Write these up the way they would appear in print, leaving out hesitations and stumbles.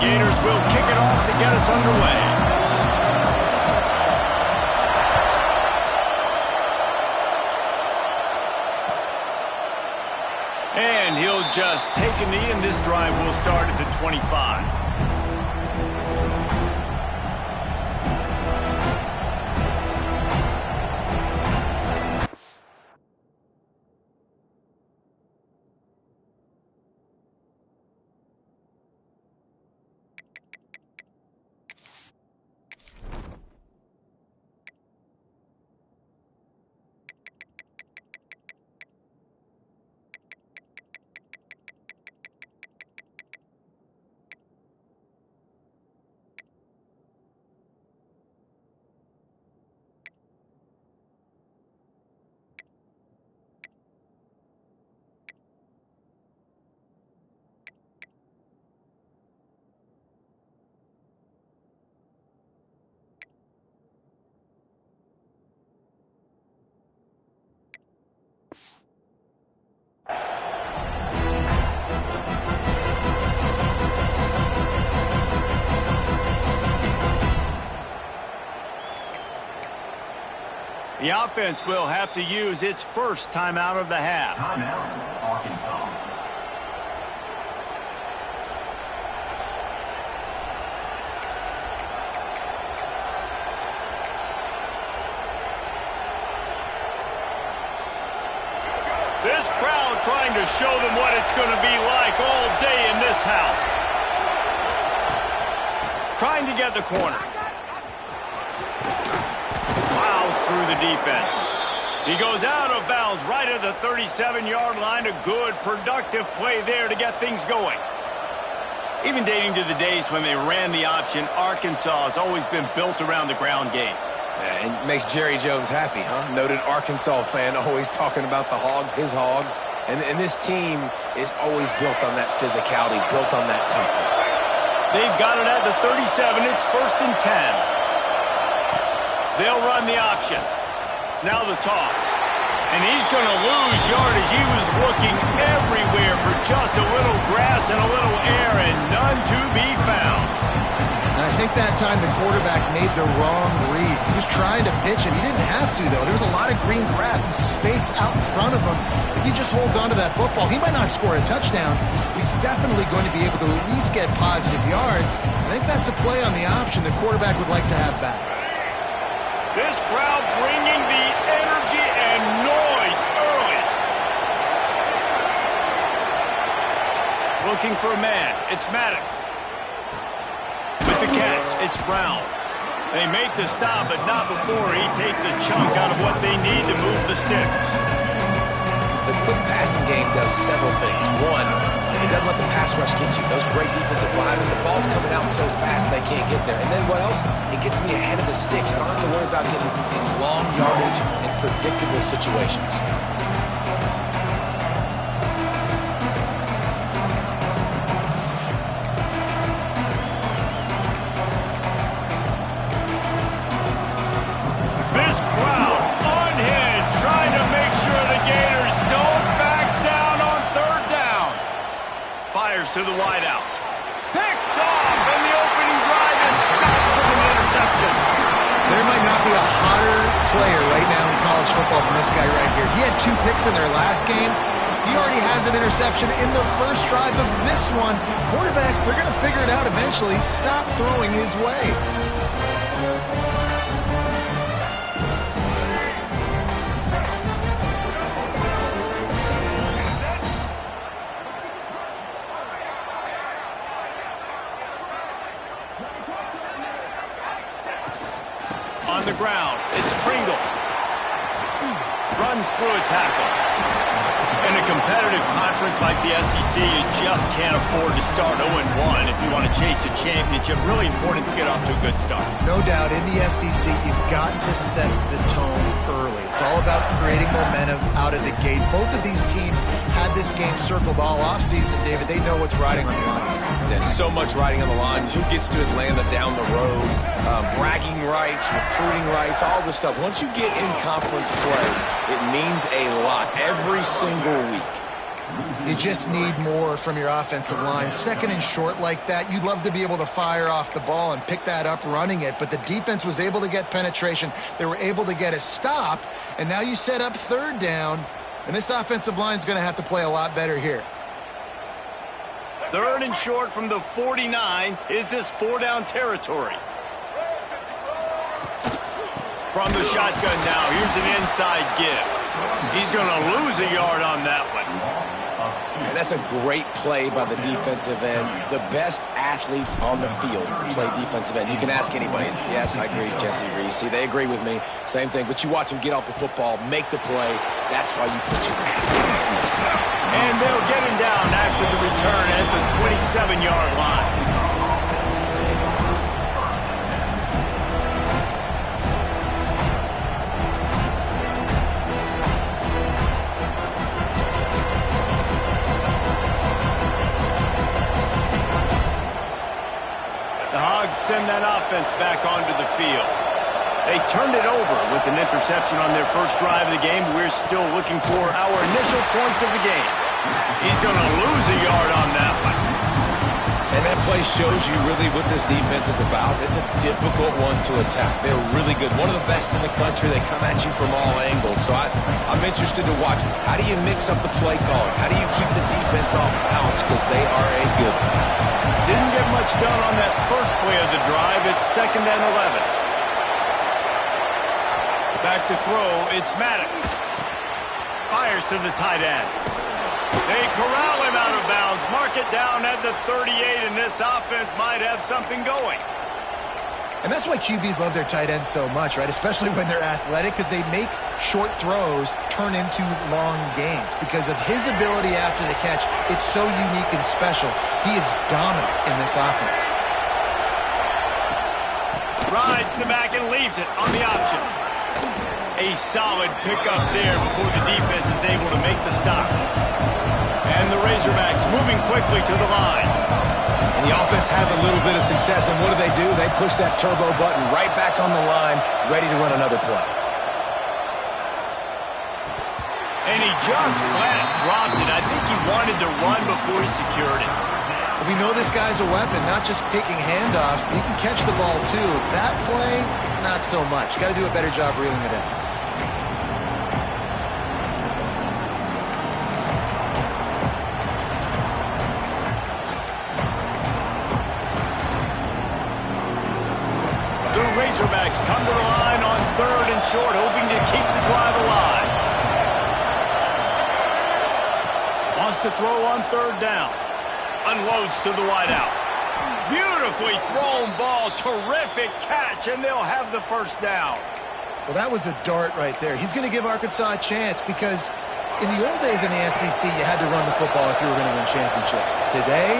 Gators will kick it off to get us underway. And he'll just take a knee, and this drive will start at the 25. The offense will have to use its first timeout of the half. Timeout, Arkansas. This crowd trying to show them what it's going to be like all day in this house. Trying to get the corner. Through the defense. He goes out of bounds right at the 37-yard line. A good, productive play there to get things going. Even dating to the days when they ran the option, Arkansas has always been built around the ground game. Yeah, it makes Jerry Jones happy, huh? Noted Arkansas fan, always talking about the Hogs, his Hogs. And this team is always built on that physicality, built on that toughness. They've got it at the 37. It's 1st and 10. They'll run the option. Now the toss. And he's going to lose yardage. He was looking everywhere for just a little grass and a little air, and none to be found. And I think that time the quarterback made the wrong read. He was trying to pitch it. He didn't have to, though. There was a lot of green grass and space out in front of him. If he just holds on to that football, he might not score a touchdown. He's definitely going to be able to at least get positive yards. I think that's a play on the option the quarterback would like to have back. This crowd bringing the energy and noise early. Looking for a man. It's Maddox. With the catch, it's Brown. They make the stop, but not before he takes a chunk out of what they need to move the sticks. The quick passing game does several things. One, it doesn't let the pass rush get you. Those great defensive linemen, the ball's coming out so fast they can't get there. And then what else? It gets me ahead of the sticks. I don't have to worry about getting in long yardage and predictable situations. This crowd unhinged, trying to make sure the Gators don't back down on 3rd down. Fires to the wideout. Picked off, and the opening drive is stopped with an interception. There might not be a hotter player right now in college football than this guy right here. He had 2 picks in their last game. He already has an interception in the first drive of this one. Quarterbacks, they're going to figure it out eventually. Stop throwing his way. On the ground, it's Pringle. Runs through a tackle. In a competitive conference like the SEC, you just can't afford to start 0-1 if you want to chase a championship. Really important to get off to a good start. No doubt, in the SEC, you've got to set the tone early. It's all about creating momentum out of the gate. Both of these teams had this game circled all offseason, David. They know what's riding on the line. There's so much riding on the line. Who gets to Atlanta down the road? Bragging rights, recruiting rights, all this stuff. Once you get in conference play, it means a lot every single week. You just need more from your offensive line. Second and short like that, you'd love to be able to fire off the ball and pick that up running it, but the defense was able to get penetration. They were able to get a stop, and now you set up third down, and this offensive line is going to have to play a lot better here. Third and short from the 49. Is this 4-down territory? From the shotgun now, here's an inside give. He's going to lose a yard on that one. And that's a great play by the defensive end. The best athletes on the field play defensive end. You can ask anybody. Yes, I agree, Jesse Reese. See, they agree with me. Same thing. But you watch them get off the football, make the play. That's why you put your athletes in. And they'll get him down after the return at the 27-yard line. The Hogs send that offense back onto the field. They turned it over with an interception on their first drive of the game. We're still looking for our initial points of the game. He's going to lose a yard on that one. And that play shows you really what this defense is about. It's a difficult one to attack. They're really good. One of the best in the country. They come at you from all angles. So I'm interested to watch. How do you mix up the play calling? How do you keep the defense off balance? Because they are a good one. Didn't get much done on that first play of the drive. It's 2nd and 11. Back to throw. It's Maddox. Fires to the tight end. They corral him out of bounds. Mark it down at the 38, and this offense might have something going. And that's why QBs love their tight ends so much, right? Especially when they're athletic, because they make short throws turn into long gains. Because of his ability after the catch, it's so unique and special. He is dominant in this offense. Rides the back and leaves it on the option. A solid pickup there before the defense is able to make the stop. And the Razorbacks moving quickly to the line. And the offense has a little bit of success, and what do? They push that turbo button right back on the line, ready to run another play. And he just flat dropped it. I think he wanted to run before he secured it. We know this guy's a weapon, not just taking handoffs, but he can catch the ball too. That play, not so much. Got to do a better job reeling it in. Razorbacks come to the line on 3rd and short, hoping to keep the drive alive. Wants to throw on 3rd down. Unloads to the wideout. Beautifully thrown ball. Terrific catch, and they'll have the 1st down. Well, that was a dart right there. He's going to give Arkansas a chance because in the old days in the SEC, you had to run the football if you were going to win championships. Today,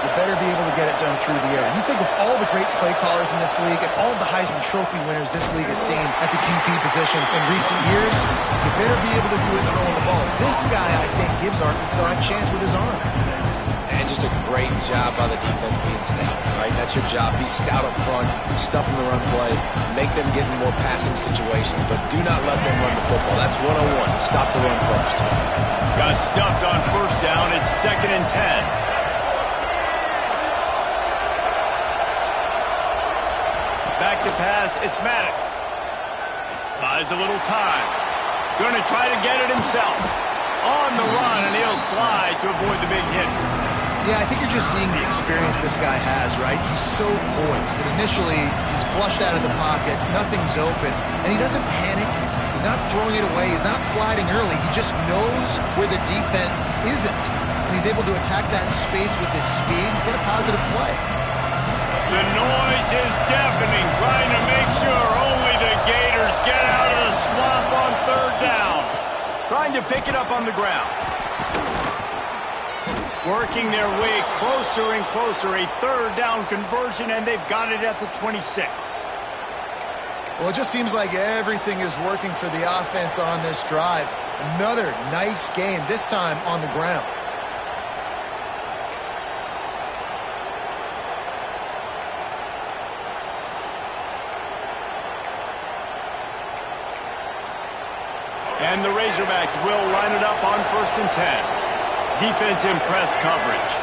you better be able to get it done through the air. And you think of all the great play callers in this league and all of the Heisman Trophy winners this league has seen at the QB position in recent years, you better be able to do it throwing the ball. This guy, I think, gives Arkansas a chance with his arm. And just a great job by the defense being stout, right? That's your job. Be stout up front, stuff in the run play, make them get in more passing situations, but do not let them run the football. That's 101. Stop the run first. Got stuffed on 1st down. It's 2nd and 10. Back to pass, it's Maddox. Buys a little time. Going to try to get it himself. On the run, and he'll slide to avoid the big hit. Yeah, I think you're just seeing the experience this guy has, right? He's so poised that initially he's flushed out of the pocket, nothing's open, and he doesn't panic. He's not throwing it away. He's not sliding early. He just knows where the defense isn't, and he's able to attack that space with his speed and get a positive play. The noise is deafening, trying to make sure only the Gators get out of the swamp on 3rd down. Trying to pick it up on the ground. Working their way closer and closer. A 3rd down conversion, and they've got it at the 26. Well, it just seems like everything is working for the offense on this drive. Another nice game, this time on the ground. And the Razorbacks will line it up on 1st and 10. Defense in press coverage.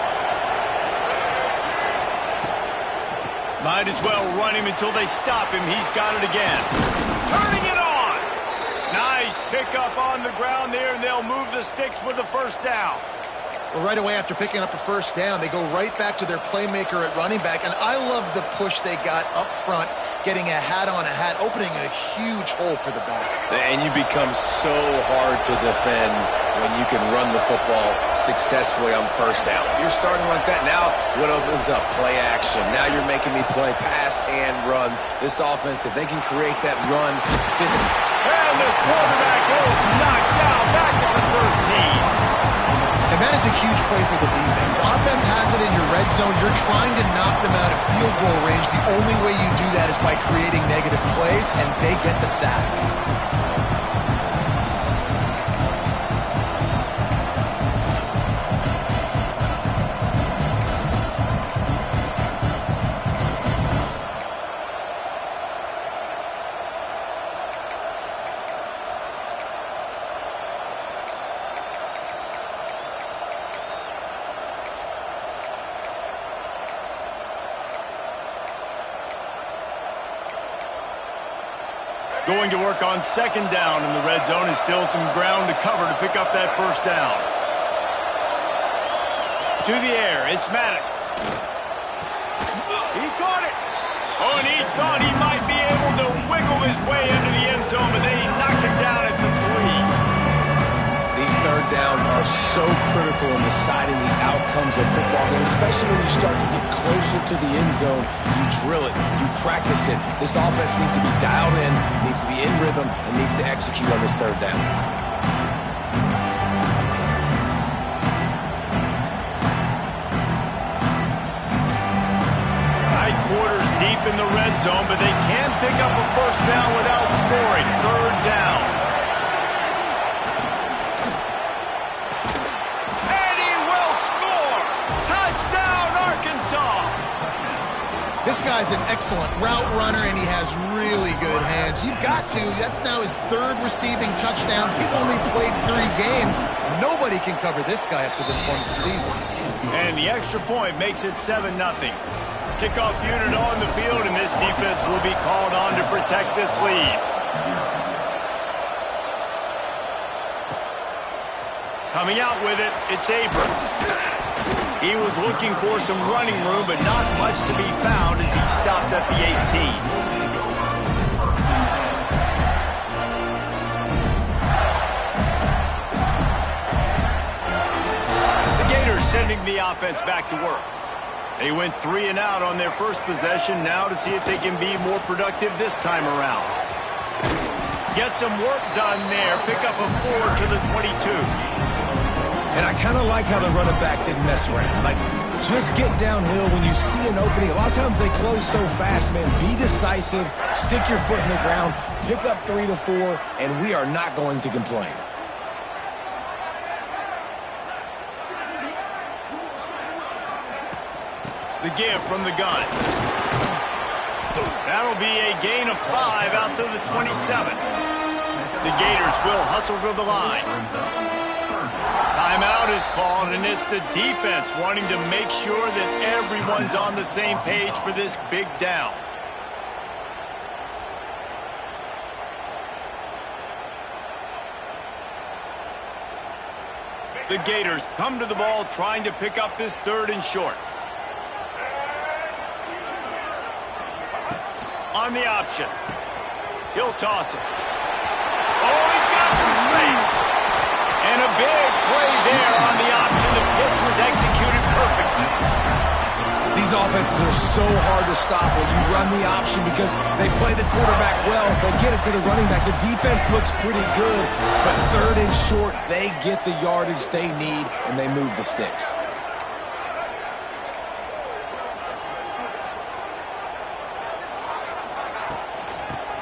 Might as well run him until they stop him. He's got it again. Turning it on. Nice pickup on the ground there, and they'll move the sticks with the first down. Well, right away after picking up a first down, they go right back to their playmaker at running back. And I love the push they got up front, getting a hat on a hat, opening a huge hole for the back. And you become so hard to defend when you can run the football successfully on first down. You're starting like that. Now what opens up? Play action. Now you're making me play pass and run. This offense, if they can create that run physically. And the quarterback is knocked down back at the 13. And that is a huge play for the defense. Offense has it in your red zone. You're trying to knock them out of field goal range. The only way you do that is by creating negative plays, and they get the sack. Going to work on second down in the red zone, and still some ground to cover to pick up that first down. To the air, it's Maddox. He caught it. Oh, and he thought he might be able to wiggle his way into the end zone, but they knocked him down at the 3. These third downs are so critical in deciding the outcomes of football games, especially when you start to get closer to the end zone. You drill it, you practice it. This offense needs to be dialed in, needs to be in rhythm, and needs to execute on this third down. Tight quarters deep in the red zone, but they can pick up a first down without scoring. Third down. This guy's an excellent route runner, and he has really good hands. You've got to. That's now his third receiving touchdown. He only played 3 games. Nobody can cover this guy up to this point of the season. And the extra point makes it 7-0. Kickoff unit on the field, and this defense will be called on to protect this lead. Coming out with it, it's Abrams. He was looking for some running room, but not much to be found as he stopped at the 18. The Gators sending the offense back to work. They went 3 and out on their first possession, now to see if they can be more productive this time around. Get some work done there. Pick up a 4 to the 22. And I kind of like how the running back didn't mess around. Like, just get downhill when you see an opening. A lot of times they close so fast, man. Be decisive, stick your foot in the ground, pick up 3 to 4, and we are not going to complain. The give from the gun. That'll be a gain of 5 out to the 27. The Gators will hustle to the line. Timeout is called, and it's the defense wanting to make sure that everyone's on the same page for this big down. The Gators come to the ball trying to pick up this 3rd and short. On the option. He'll toss it. Oh, he's got some space. And a big play there on the option. The pitch was executed perfectly. These offenses are so hard to stop when you run the option because they play the quarterback well. They get it to the running back. The defense looks pretty good, but 3rd and short, they get the yardage they need, and they move the sticks.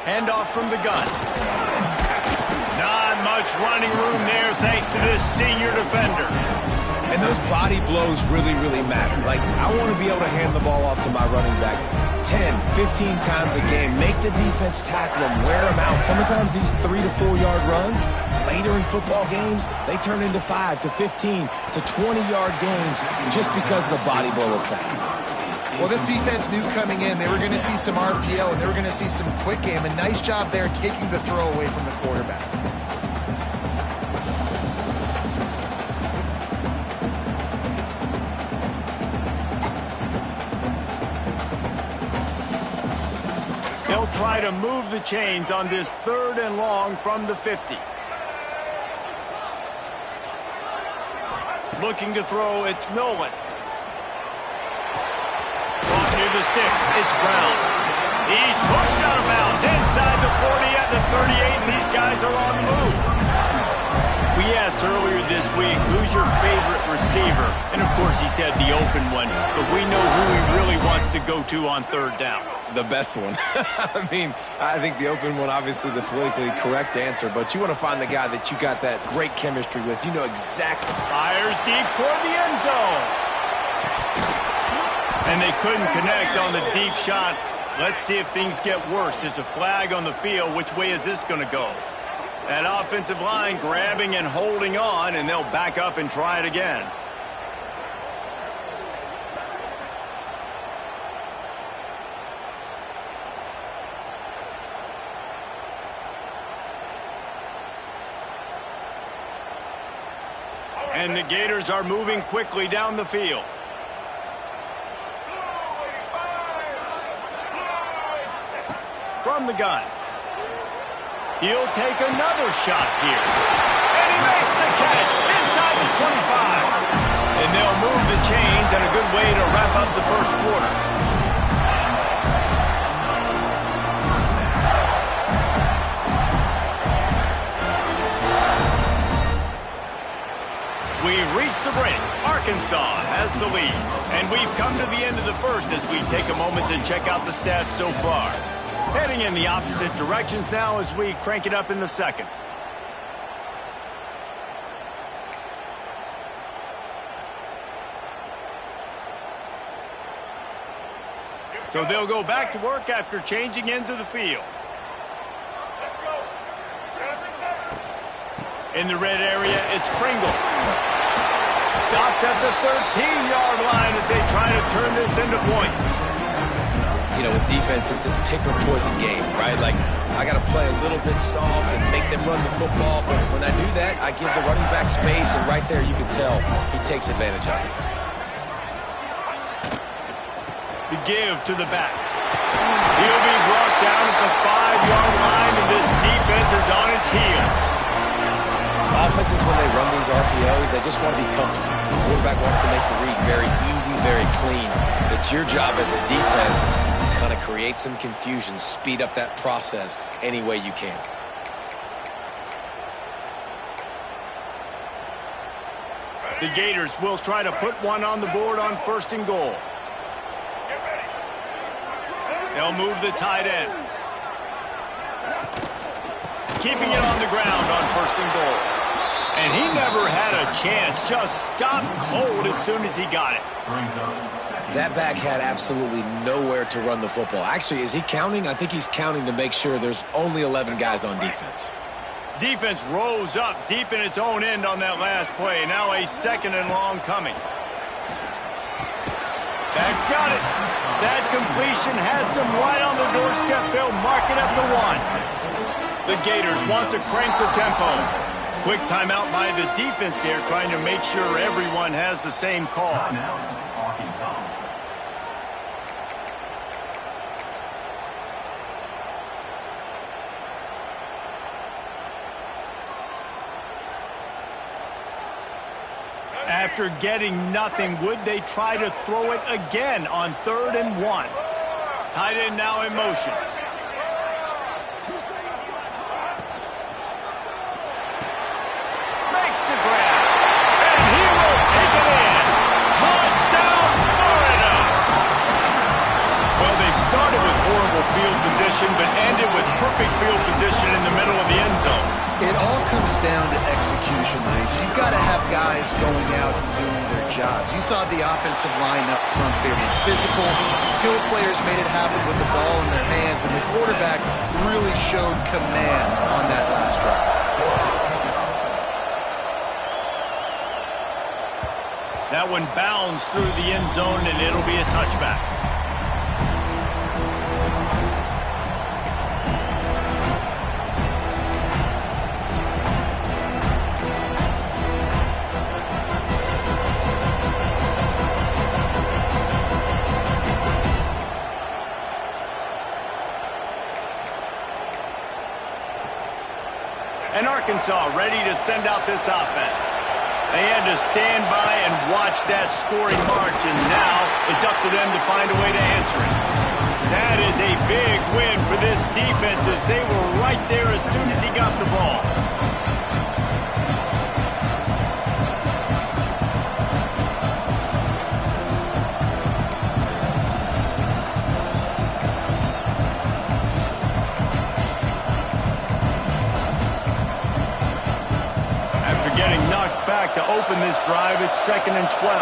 Handoff from the gun. Not much running room there thanks to this senior defender. And those body blows really, really matter. Like, I want to be able to hand the ball off to my running back 10, 15 times a game. Make the defense tackle them, wear them out. Sometimes these 3 to 4 yard runs, later in football games, they turn into 5 to 15 to 20-yard gains just because of the body blow effect. Well, this defense knew coming in they were going to see some RPO and they were going to see some quick game. A nice job there taking the throw away from the quarterback. They'll try to move the chains on this 3rd and long from the 50. Looking to throw, it's Nolan. Caught near the sticks, it's Brown. He's pushed out of bounds inside the 40 at the 38, and these guys are on the move. We asked earlier this week, who's your favorite receiver? And of course he said the open one, but we know who he really wants to go to on 3rd down. The best one. I mean, I think the open one, obviously the politically correct answer, but you want to find the guy that you got that great chemistry with. You know exactly. Fires deep toward the end zone. And they couldn't connect on the deep shot. Let's see if things get worse. There's a flag on the field. Which way is this going to go? That offensive line grabbing and holding on, and they'll back up and try it again. And the Gators are moving quickly down the field. From the gun. He'll take another shot here. And he makes the catch inside the 25. And they'll move the chains, and a good way to wrap up the first quarter. We've reached the break. Arkansas has the lead. And we've come to the end of the first as we take a moment to check out the stats so far. Heading in the opposite directions now as we crank it up in the second. So they'll go back to work after changing into the field. In the red area, it's Pringle. Stopped at the 13-yard line as they try to turn this into points. You know, with defense, it's this pick or poison game, right? Like, I got to play a little bit soft and make them run the football, but when I do that, I give the running back space, and right there you can tell he takes advantage of it. The give to the back. He'll be brought down at the 5-yard line, and this defense is on its heels. Offenses, when they run these RPOs, they just want to be comfortable. The quarterback wants to make the read very easy, very clean. It's your job as a defense to kind of create some confusion, speed up that process any way you can. The Gators will try to put one on the board on 1st and goal. They'll move the tight end. Keeping it on the ground on 1st and goal. And he never had a chance. Just stopped cold as soon as he got it. That back had absolutely nowhere to run the football. Actually, is he counting? I think he's counting to make sure there's only 11 guys on defense. Defense rose up deep in its own end on that last play. Now a 2nd and long coming. Back's got it. That completion has them right on the doorstep. They'll mark it at the 1. The Gators want to crank the tempo. Quick timeout by the defense there, trying to make sure everyone has the same call. After getting nothing, would they try to throw it again on 3rd and 1? Tight end now in motion. Makes the grab, and he will take it in. Touchdown, Florida! Well, they started with horrible field position, but ended with perfect field position in the middle of the end zone. It all comes down to execution, Reese. You've got to have guys going out and doing their jobs. You saw the offensive line up front. They were physical. Skilled players made it happen with the ball in their hands, and the quarterback really showed command on that last drive. That one bounds through the end zone, and it'll be a touchback. And Arkansas ready to send out this offense. They had to stand by and watch that scoring march, and now it's up to them to find a way to answer it. That is a big win for this defense, as they were right there as soon as he got the ball. Getting knocked back to open this drive, it's 2nd and 12.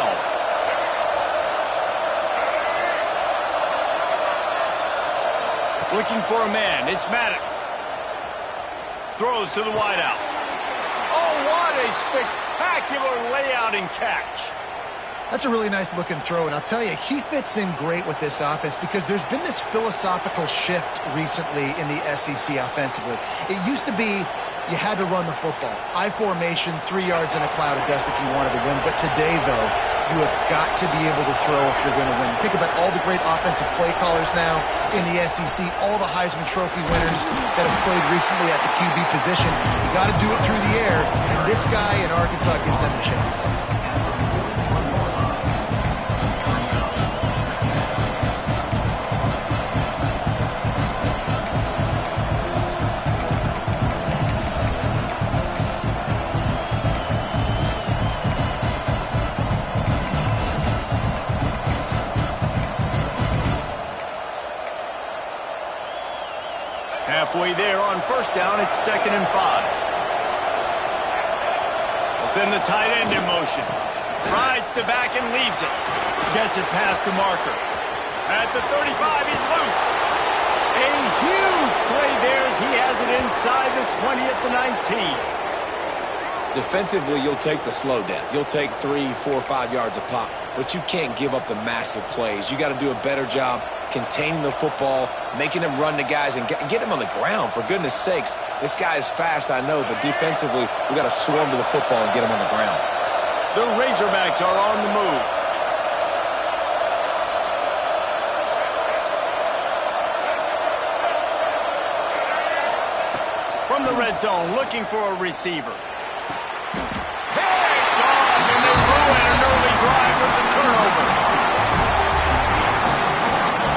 Looking for a man, it's Maddox. Throws to the wideout. Oh, what a spectacular layout and catch. That's a really nice looking throw, and I'll tell you, he fits in great with this offense because there's been this philosophical shift recently in the SEC offensively. It used to be you had to run the football. I formation, 3 yards in a cloud of dust if you wanted to win. But today, though, you have got to be able to throw if you're going to win. Think about all the great offensive play callers now in the SEC, all the Heisman Trophy winners that have played recently at the QB position. You got to do it through the air, and this guy in Arkansas gives them a chance. Halfway there on first down, it's 2nd and 5. They'll send the tight end in motion. Rides to back and leaves it. Gets it past the marker. At the 35, he's loose. A huge play there as he has it inside the 20 at the 19. Defensively, you'll take the slow death. You'll take 3, 4, 5 yards a pop, but you can't give up the massive plays. You got to do a better job containing the football, making them run the guys, and get them on the ground. For goodness sakes, this guy is fast, I know, but defensively, we got to swarm to the football and get him on the ground. The Razorbacks are on the move. From the red zone, looking for a receiver. Picked off, and they ruin an early drive with the turnover.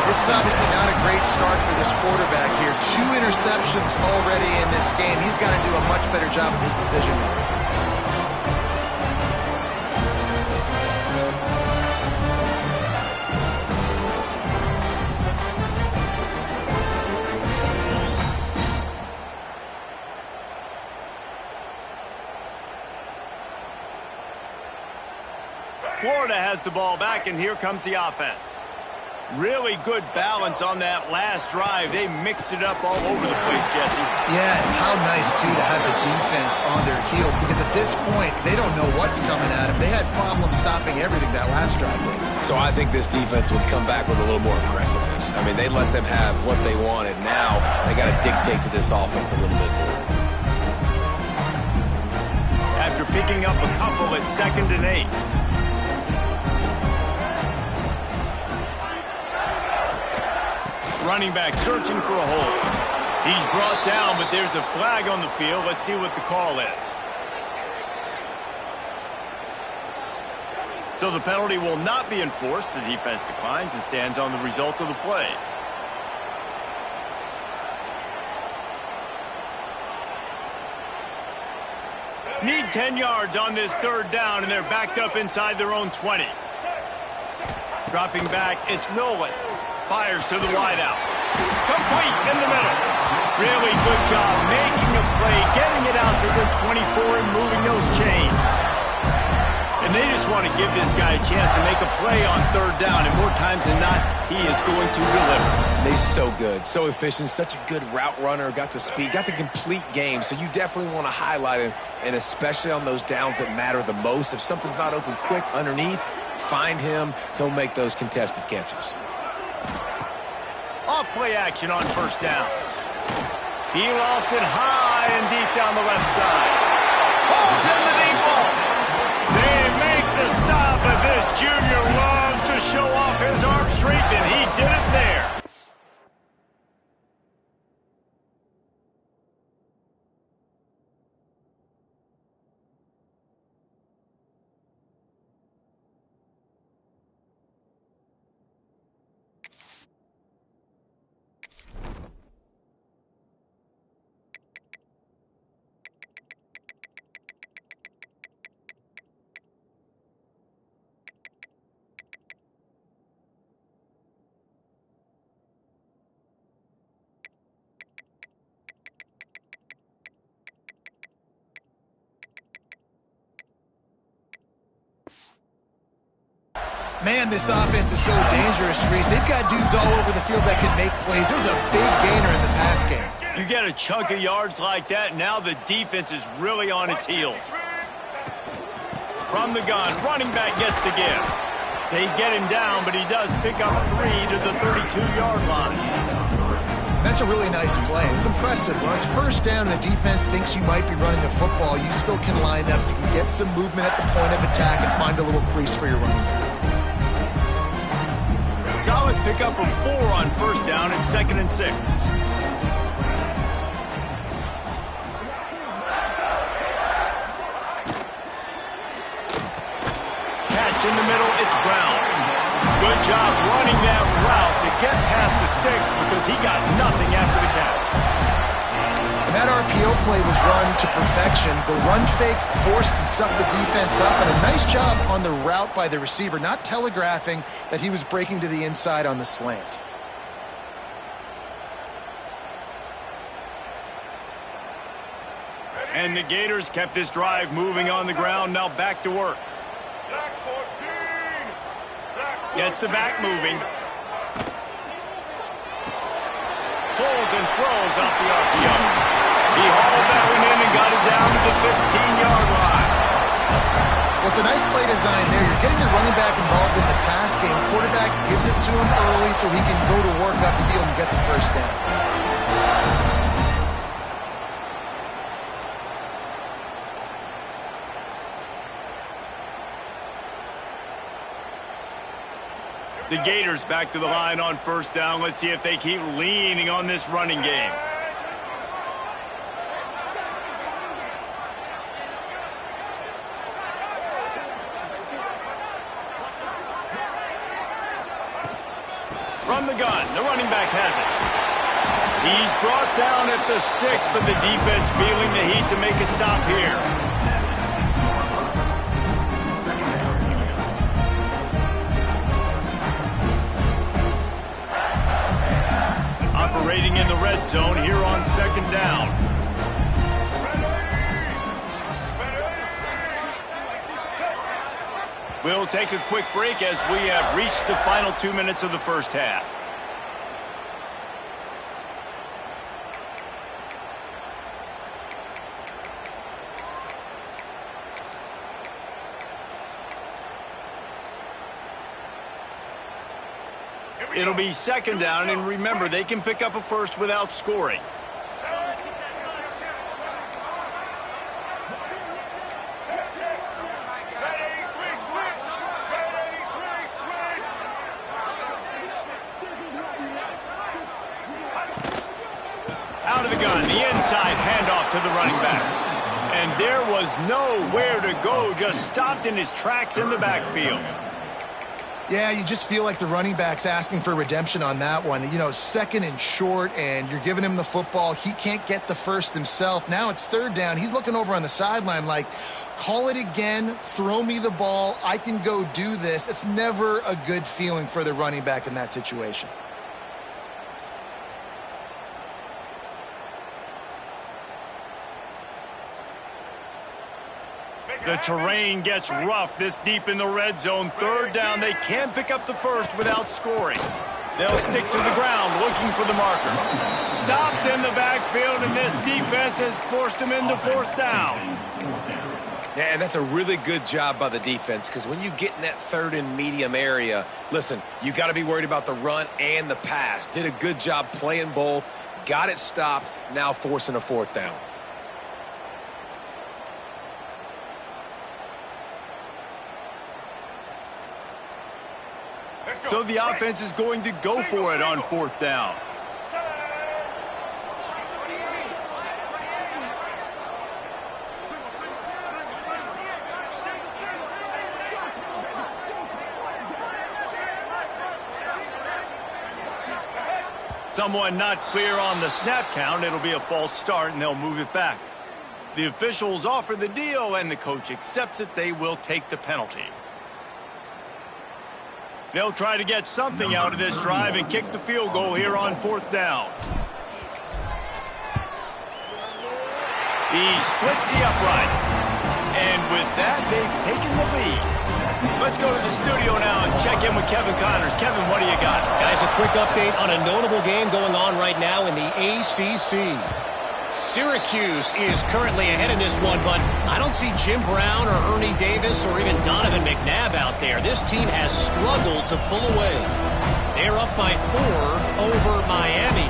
This is obviously not a great start for this quarterback here. 2 interceptions already in this game. He's got to do a much better job with his decision making. Florida has the ball back, and here comes the offense. Really good balance on that last drive. They mixed it up all over the place, Jesse. Yeah, and how nice, too, to have the defense on their heels, because at this point, they don't know what's coming at them. They had problems stopping everything that last drive. So I think this defense would come back with a little more aggressiveness. I mean, they let them have what they wanted. Now they got to dictate to this offense a little bit more. After picking up a couple at 2nd and 8. Running back searching for a hole. He's brought down, but there's a flag on the field. Let's see what the call is. So the penalty will not be enforced. The defense declines and stands on the result of the play. Need 10 yards on this 3rd down, and they're backed up inside their own 20. Dropping back, it's Nolan. Fires to the wideout. Complete in the middle. Really good job making a play, getting it out to the 24 and moving those chains. And they just want to give this guy a chance to make a play on third down, and more times than not, he is going to deliver. He's so good, so efficient, such a good route runner, got the speed, got the complete game, so you definitely want to highlight him, and especially on those downs that matter the most. If something's not open quick underneath, find him, he'll make those contested catches. Off play action on first down. He lost it high and deep down the left side. Pulls in the deep ball. They make the stop, but this junior loves to show off his arm strength, and he did it there. Man, this offense is so dangerous, Reese. They've got dudes all over the field that can make plays. There's a big gainer in the pass game. You get a chunk of yards like that, now the defense is really on its heels. From the gun, running back gets to give. They get him down, but he does pick up 3 to the 32-yard line. That's a really nice play. It's impressive. When it's first down and the defense thinks you might be running the football, you still can line up. You can get some movement at the point of attack and find a little crease for your running back. Solid pickup of 4 on first down and 2nd and 6. Catch in the middle, it's Brown. Good job running that route to get past the sticks because he got nothing after the catch. And that RPO play was run to perfection. The run fake forced and sucked the defense up, and a nice job on the route by the receiver, not telegraphing that he was breaking to the inside on the slant. And the Gators kept this drive moving on the ground, now back to work. Gets the back moving. Pulls and throws off the RPO. He hauled that one in and got it down to the 15-yard line. Well, it's a nice play design there. You're getting the running back involved in the pass game. Quarterback gives it to him early so he can go to work upfield and get the first down. The Gators back to the line on first down. Let's see if they keep leaning on this running game. From the gun, the running back has it. He's brought down at the 6, but the defense feeling the heat to make a stop here. Operating in the red zone here on 2nd down. We'll take a quick break as we have reached the final 2 minutes of the first half. It'll be 2nd down, and remember, they can pick up a first without scoring. Out of the gun, the inside handoff to the running back. And there was nowhere to go, just stopped in his tracks in the backfield. Yeah, you just feel like the running back's asking for redemption on that one. You know, 2nd and short, and you're giving him the football. He can't get the first himself. Now it's 3rd down. He's looking over on the sideline like, call it again, throw me the ball, I can go do this. It's never a good feeling for the running back in that situation. The terrain gets rough this deep in the red zone. Third down, they can't pick up the first without scoring. They'll stick to the ground looking for the marker. Stopped in the backfield, and this defense has forced them into fourth down. Yeah, and that's a really good job by the defense, because when you get in that third and medium area, listen, you got to be worried about the run and the pass. Did a good job playing both, got it stopped, now forcing a fourth down. So the offense is going to go for it on fourth down. Someone not clear on the snap count. It'll be a false start, and they'll move it back. The officials offer the deal, and the coach accepts it. They will take the penalty. They'll try to get something out of this drive and kick the field goal here on fourth down. He splits the uprights. And with that, they've taken the lead. Let's go to the studio now and check in with Kevin Connors. Kevin, what do you got? Guys, a quick update on a notable game going on right now in the ACC. Syracuse is currently ahead in this one, but I don't see Jim Brown or Ernie Davis or even Donovan McNabb out there. This team has struggled to pull away. They're up by 4 over Miami.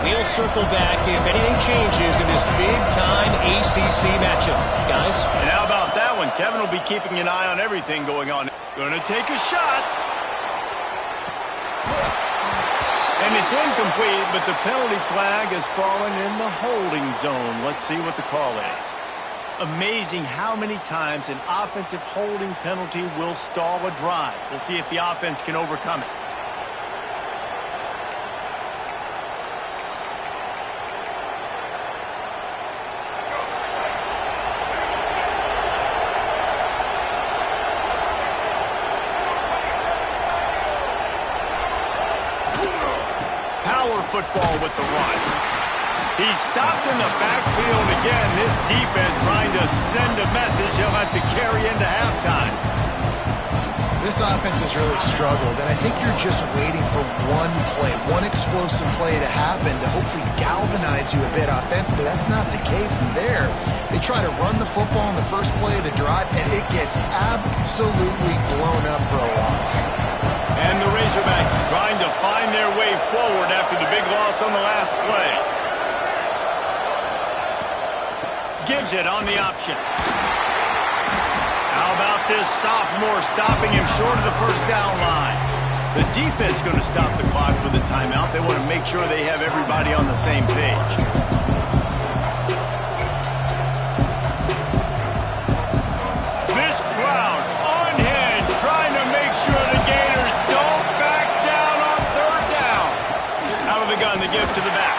We'll circle back if anything changes in this big-time ACC matchup. Guys? And how about that one? Kevin will be keeping an eye on everything going on. Going to take a shot. And it's incomplete, but the penalty flag has fallen in the holding zone. Let's see what the call is. Amazing how many times an offensive holding penalty will stall a drive. We'll see if the offense can overcome it. Football with the run. He's stopped in the backfield again. This defense trying to send a message he'll have to carry into halftime. This offense has really struggled, and I think you're just waiting for one play, one explosive play to happen to hopefully galvanize you a bit offensively. That's not the case in there. They try to run the football in the first play of the drive, and it gets absolutely blown up for a loss. And the Razorbacks trying to find their way forward after the big loss on the last play. Gives it on the option. How about this sophomore stopping him short of the first down line? The defense going to stop the clock with a timeout. They want to make sure they have everybody on the same page. This crowd on hand trying to make sure the Gators don't back down on third down. Out of the gun, they give to the back.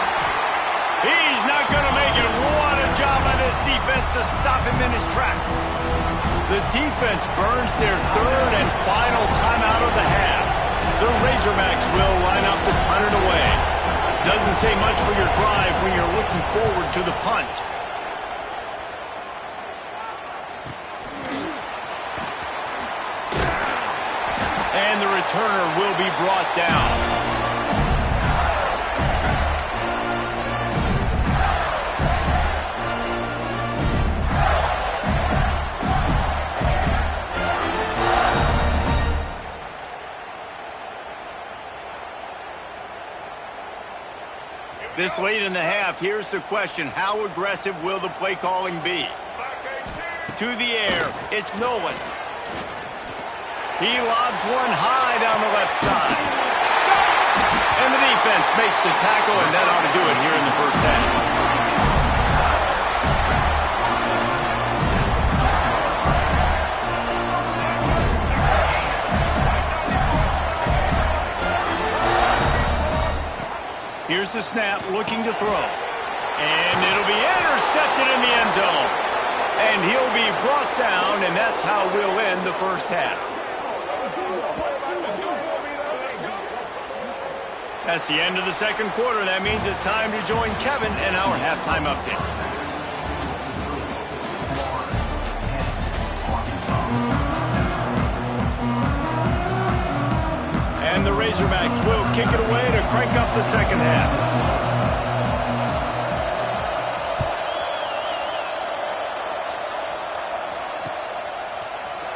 He's not going to make it. What a job by this defense to stop him in his tracks. The defense burns their third and final timeout of the half. The Razorbacks will line up to punt it away. Doesn't say much for your drive when you're looking forward to the punt. And the returner will be brought down. This late in the half, here's the question. How aggressive will the play calling be? To the air, it's Nolan. He lobs one high down the left side. And the defense makes the tackle, and that ought to do it here in the first half. Here's the snap, looking to throw. And it'll be intercepted in the end zone. And he'll be brought down, and that's how we'll end the first half. That's the end of the second quarter. That means it's time to join Kevin in our halftime update. And the Razorbacks will kick it away to crank up the second half.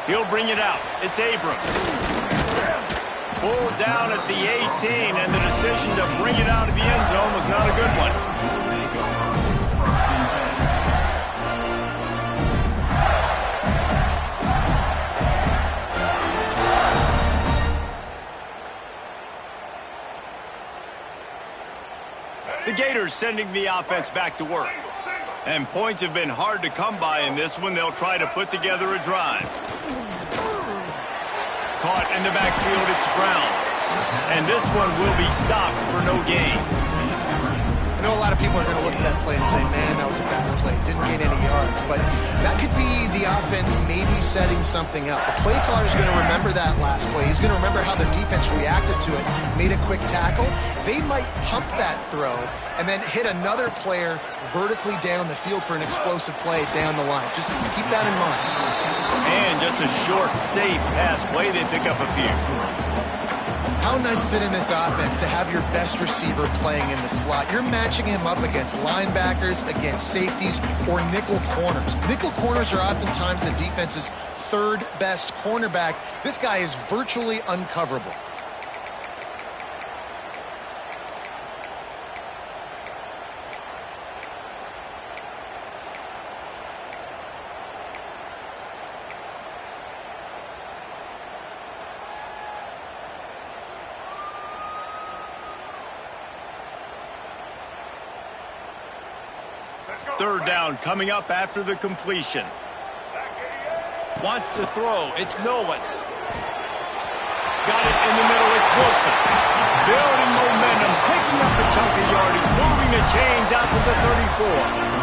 He'll bring it out. It's Abrams. Pulled down at the 18, and the decision to bring it out of the end zone was not a good one. The Gators sending the offense back to work. And points have been hard to come by in this one. They'll try to put together a drive. Caught in the backfield, it's Brown. And this one will be stopped for no gain. I know a lot of people are going to look at that play and say, man, that was a bad play. Didn't gain any yards. But that could be the offense maybe setting something up. The play caller is going to remember that last play. He's going to remember how the defense reacted to it, made a quick tackle. They might pump that throw and then hit another player vertically down the field for an explosive play down the line. Just keep that in mind. And just a short, safe pass play, they pick up a few. How nice is it in this offense to have your best receiver playing in the slot? You're matching him up against linebackers, against safeties, or nickel corners. Nickel corners are oftentimes the defense's third best cornerback. This guy is virtually uncoverable. Third down coming up after the completion. Wants to throw. It's Nolan. Got it in the middle. It's Wilson. Building momentum. Picking up a chunk of yardage. Moving the chains out to the 34.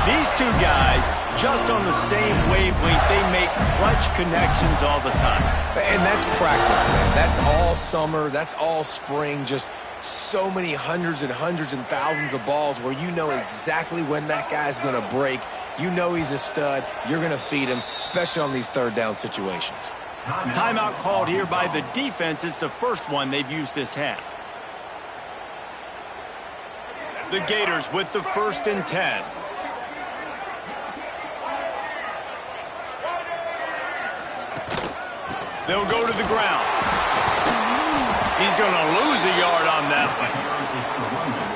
These two guys, just on the same wavelength, they make clutch connections all the time. And that's practice, man. That's all summer. That's all spring. Just so many hundreds and thousands of balls where you know exactly when that guy's going to break. You know he's a stud. You're going to feed him, especially on these third down situations. Timeout called here by the defense. It's the first one they've used this half. The Gators with the 1st and 10. They'll go to the ground. He's going to lose a yard on that one.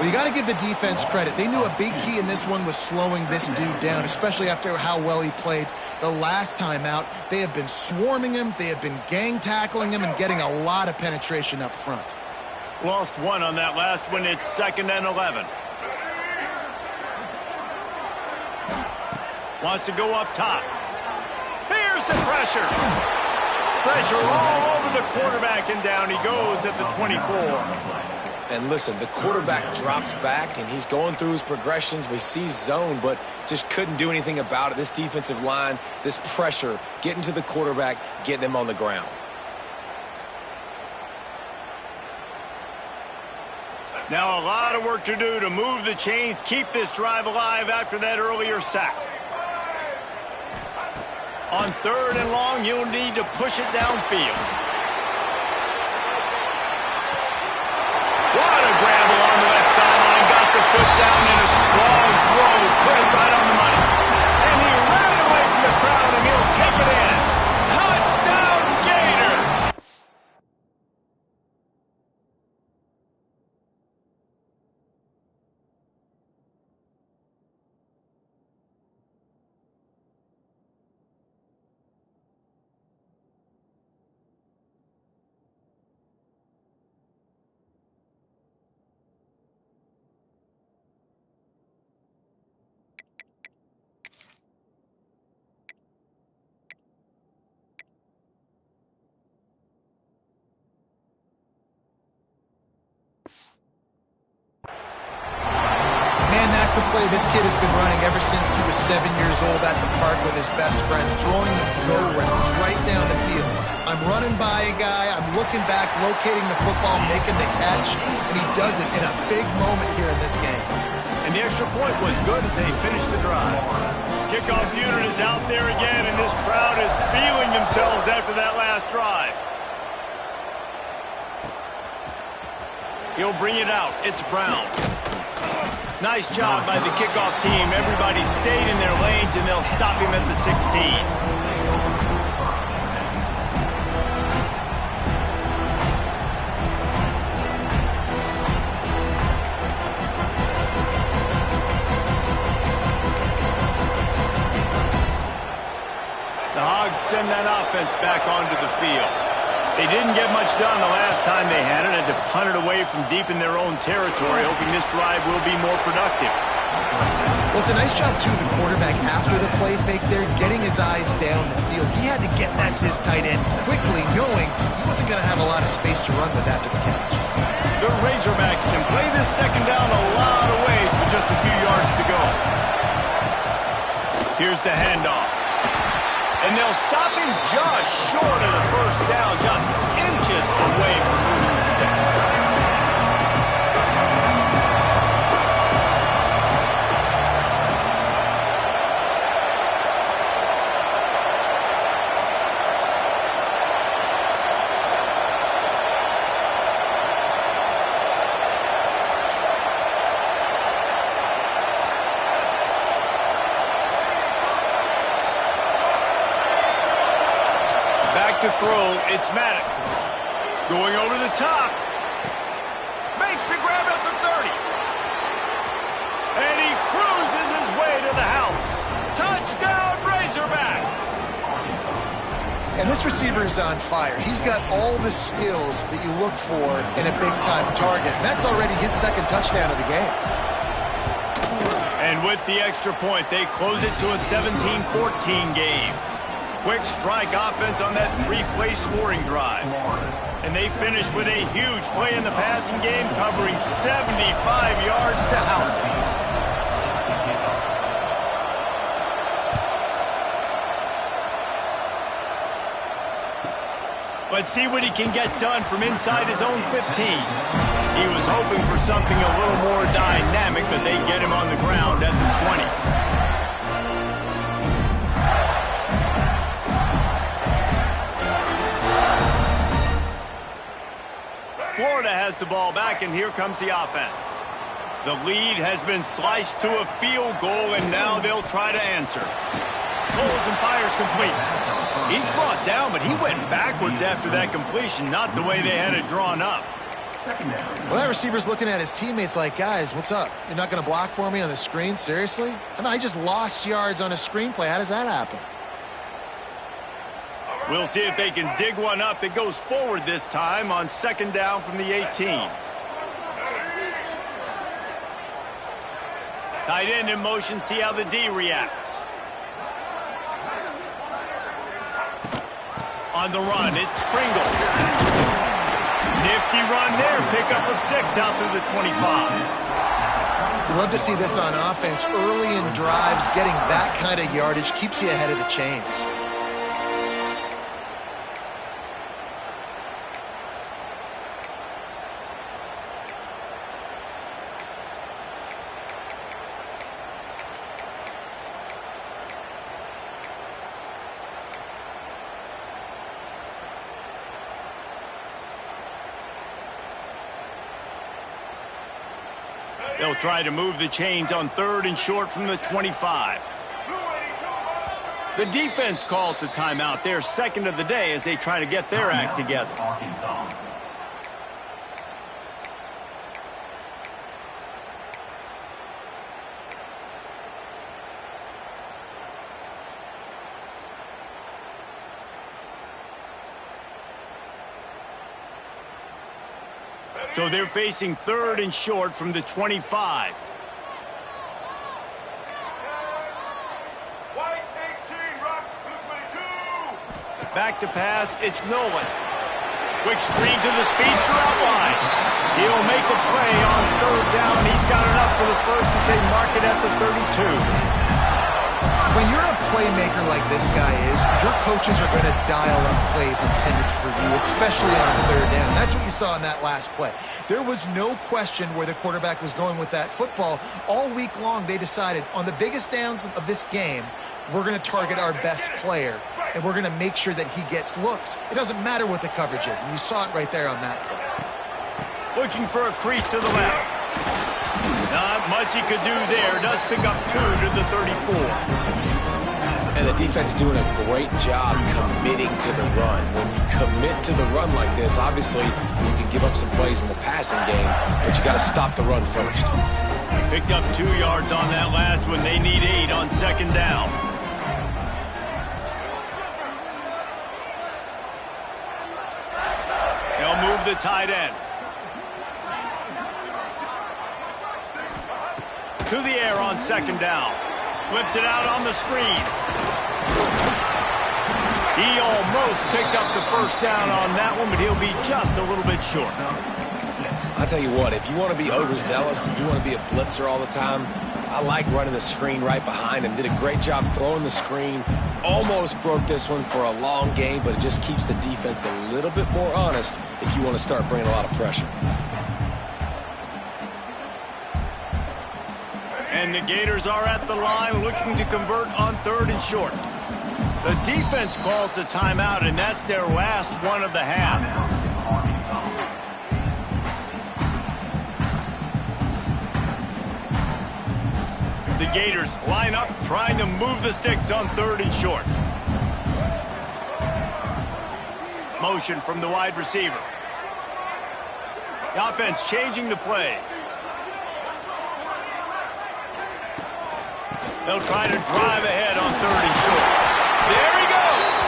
Well, you got to give the defense credit. They knew a big key in this one was slowing this dude down, especially after how well he played the last time out. They have been swarming him. They have been gang tackling him and getting a lot of penetration up front. Lost one on that last one. It's 2nd and 11. Wants to go up top. Here's the pressure. Pressure all over the quarterback, and down he goes at the 24. And listen, the quarterback drops back, and he's going through his progressions. We see zone, but just couldn't do anything about it. This defensive line, this pressure, getting to the quarterback, getting him on the ground. Now a lot of work to do to move the chains, keep this drive alive after that earlier sack. On 3rd and long, you'll need to push it downfield. What a grabble on the left sideline. Got the foot down in a strong throw. Put it right on the money. And he ran away from the crowd, and he'll take it in. Touchdown, Gator! That's a play this kid has been running ever since he was 7 years old at the park with his best friend, throwing go routes right down the field. I'm running by a guy, I'm looking back, locating the football, making the catch, and he does it in a big moment here in this game. And the extra point was good as they finished the drive. Kickoff unit is out there again, and this crowd is feeling themselves after that last drive. He'll bring it out. It's Brown. Nice job by the kickoff team. Everybody stayed in their lanes, and they'll stop him at the 16. The Hogs send that offense back onto the field. They didn't get much done the last time they had it, and to punt it away from deep in their own territory, hoping this drive will be more productive. Well, it's a nice job, too, of the quarterback after the play fake there, getting his eyes down the field. He had to get that to his tight end quickly, knowing he wasn't going to have a lot of space to run with after the catch. The Razorbacks can play this second down a lot of ways with just a few yards to go. Here's the handoff. And they'll stop him just short of the first down, just inches away from moving the sticks. To throw, it's Maddox. Going over the top. Makes the grab at the 30. And he cruises his way to the house. Touchdown, Razorbacks! And this receiver is on fire. He's got all the skills that you look for in a big-time target. And that's already his second touchdown of the game. And with the extra point, they close it to a 17-14 game. Quick strike offense on that three-play scoring drive. And they finish with a huge play in the passing game, covering 75 yards to house it. Let's see what he can get done from inside his own 15. He was hoping for something a little more dynamic, but they get him on the ground at the 20. Florida has the ball back, and here comes the offense. The lead has been sliced to a field goal, and now they'll try to answer. Pulls and fires complete. He's brought down, but he went backwards after that completion, not the way they had it drawn up. Well, that receiver's looking at his teammates like, guys, what's up? You're not going to block for me on the screen? Seriously? I mean, I just lost yards on a screenplay. How does that happen? We'll see if they can dig one up that goes forward this time on second down from the 18. Tight end in motion, see how the D reacts. On the run, it's Pringle. Nifty run there, pickup of 6 out through the 25. You love to see this on offense. Early in drives, getting that kind of yardage keeps you ahead of the chains. They'll try to move the chains on third and short from the 25. The defense calls the timeout, their second of the day, as they try to get their act together. So they're facing third and short from the 25. Back to pass, it's Nolan. Quick screen to the speedster out wide. He'll make a play on third down. He's got enough for the first as they mark it at the 32. When you're a playmaker like this guy is, your coaches are going to dial up plays intended for you, especially on third down. That's what you saw in that last play. There was no question where the quarterback was going with that football. All week long, they decided on the biggest downs of this game, we're going to target our best player, and we're going to make sure that he gets looks. It doesn't matter what the coverage is, and you saw it right there on that play. Looking for a crease to the left. Not much he could do there. Does pick up 2 to the 34. And the defense doing a great job committing to the run. When you commit to the run like this, obviously you can give up some plays in the passing game, but you got to stop the run first. Picked up 2 yards on that last one. They need 8 on second down. They'll move the tight end. To the air on second down. Flips it out on the screen. He almost picked up the first down on that one, but he'll be just a little bit short. I'll tell you what, if you want to be overzealous and you want to be a blitzer all the time, I like running the screen right behind him. Did a great job throwing the screen. Almost broke this one for a long game, but it just keeps the defense a little bit more honest if you want to start bringing a lot of pressure. And the Gators are at the line looking to convert on 3rd and short. The defense calls the timeout, and that's their last one of the half. The Gators line up, trying to move the sticks on 3rd and short. Motion from the wide receiver. The offense changing the play. They'll try to drive ahead on 3rd and short. There he goes!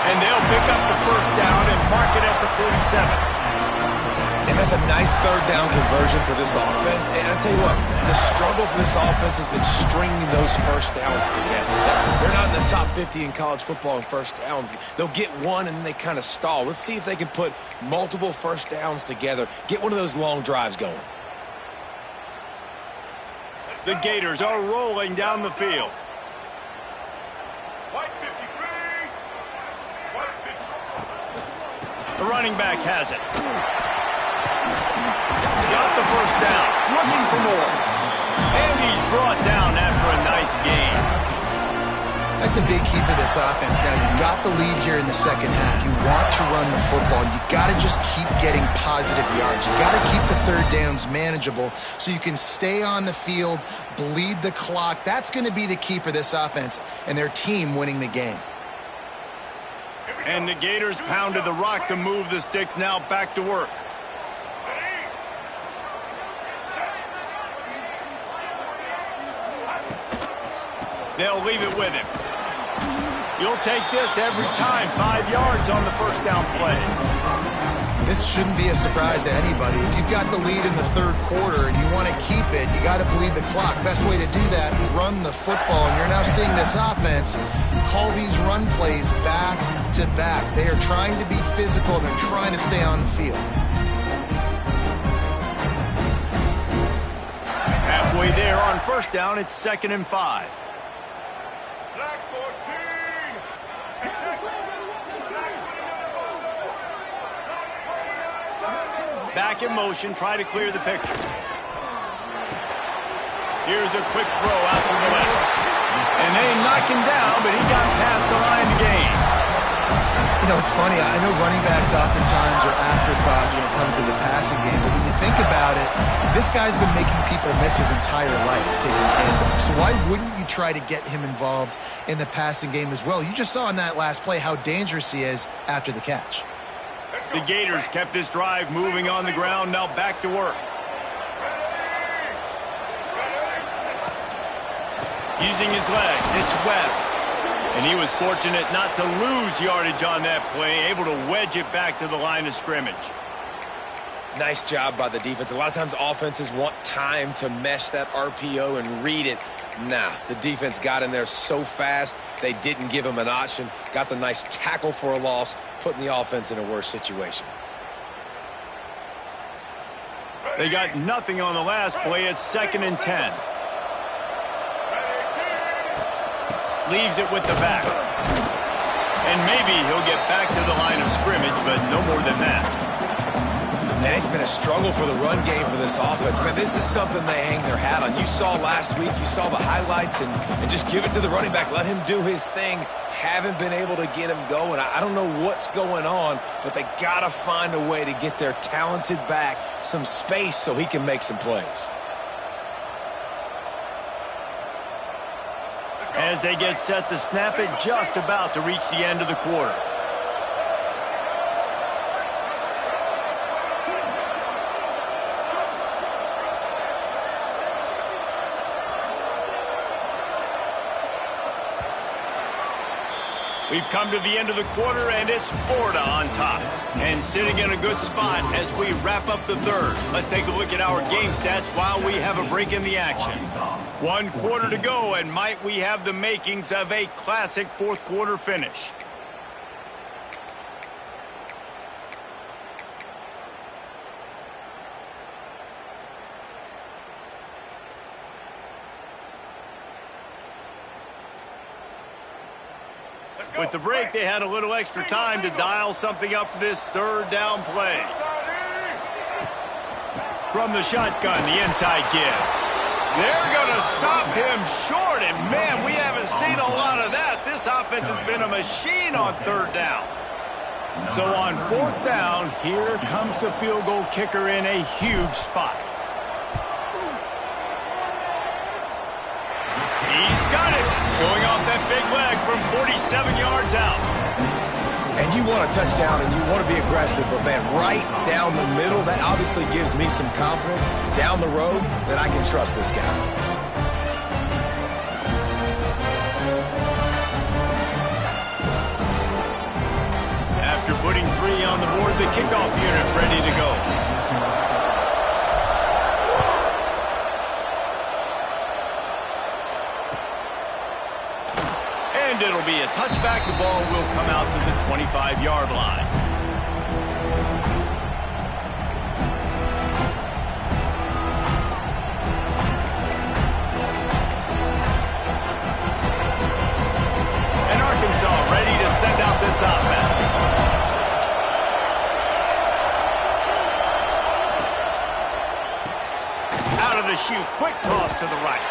And they'll pick up the first down and mark it at the 47. And that's a nice 3rd down conversion for this offense. And I'll tell you what, the struggle for this offense has been stringing those first downs together. They're not in the top 50 in college football in first downs. They'll get one and then they kind of stall. Let's see if they can put multiple first downs together, get one of those long drives going. The Gators are rolling down the field. The running back has it. Got the first down. Looking for more. And he's brought down after a nice gain. That's a big key for this offense. Now, you've got the lead here in the second half. You want to run the football. You got to just keep getting positive yards. You got to keep the 3rd downs manageable so you can stay on the field, bleed the clock. That's going to be the key for this offense and their team winning the game. And the Gators pounded the rock to move the sticks. Now back to work. They'll leave it with him. You'll take this every time. 5 yards on the first down play. This shouldn't be a surprise to anybody. If you've got the lead in the 3rd quarter and you want to keep it, you got to bleed the clock. Best way to do that, run the football. And you're now seeing this offense call these run plays back to back. They are trying to be physical. They're trying to stay on the field. Halfway there on first down, it's 2nd and 5. Back in motion, try to clear the picture. Here's a quick throw out to the left. And they knocked him down, but he got past the line to gain. You know, it's funny. I know running backs oftentimes are afterthoughts when it comes to the passing game, but when you think about it, this guy's been making people miss his entire life taking handoffs. So why wouldn't you try to get him involved in the passing game as well? You just saw in that last play how dangerous he is after the catch. The Gators kept this drive moving on the ground. Now back to work. Using his legs, it's Webb. And he was fortunate not to lose yardage on that play, able to wedge it back to the line of scrimmage. Nice job by the defense. A lot of times offenses want time to mesh that RPO and read it. Nah, the defense got in there so fast, they didn't give him an option. Got the nice tackle for a loss, putting the offense in a worse situation. They got nothing on the last play. It's 2nd and 10. Leaves it with the back. And maybe he'll get back to the line of scrimmage, but no more than that. And it's been a struggle for the run game for this offense. Man, this is something they hang their hat on. You saw last week, you saw the highlights, and just give it to the running back. Let him do his thing. haven't been able to get him going. I don't know what's going on, but they got to find a way to get their talented back some space so he can make some plays. As they get set to snap it, just about to reach the end of the quarter. We've come to the end of the quarter, and it's Florida on top. And sitting in a good spot as we wrap up the third. Let's take a look at our game stats while we have a break in the action. 1 quarter to go, and might we have the makings of a classic fourth quarter finish. With the break, they had a little extra time to dial something up for this third down play. From the shotgun, the inside give. They're going to stop him short, and man, we haven't seen a lot of that. This offense has been a machine on third down. So on fourth down, here comes the field goal kicker in a huge spot. He's got it, showing off that big leg from 47 yards out. And you want a touchdown and you want to be aggressive, but man, right down the middle, that obviously gives me some confidence down the road that I can trust this guy. After putting 3 on the board, the kickoff unit ready to go. And it'll be a touchback. The ball will come out to the 25-yard line. And Arkansas ready to send out this offense. Out of the chute, quick toss to the right.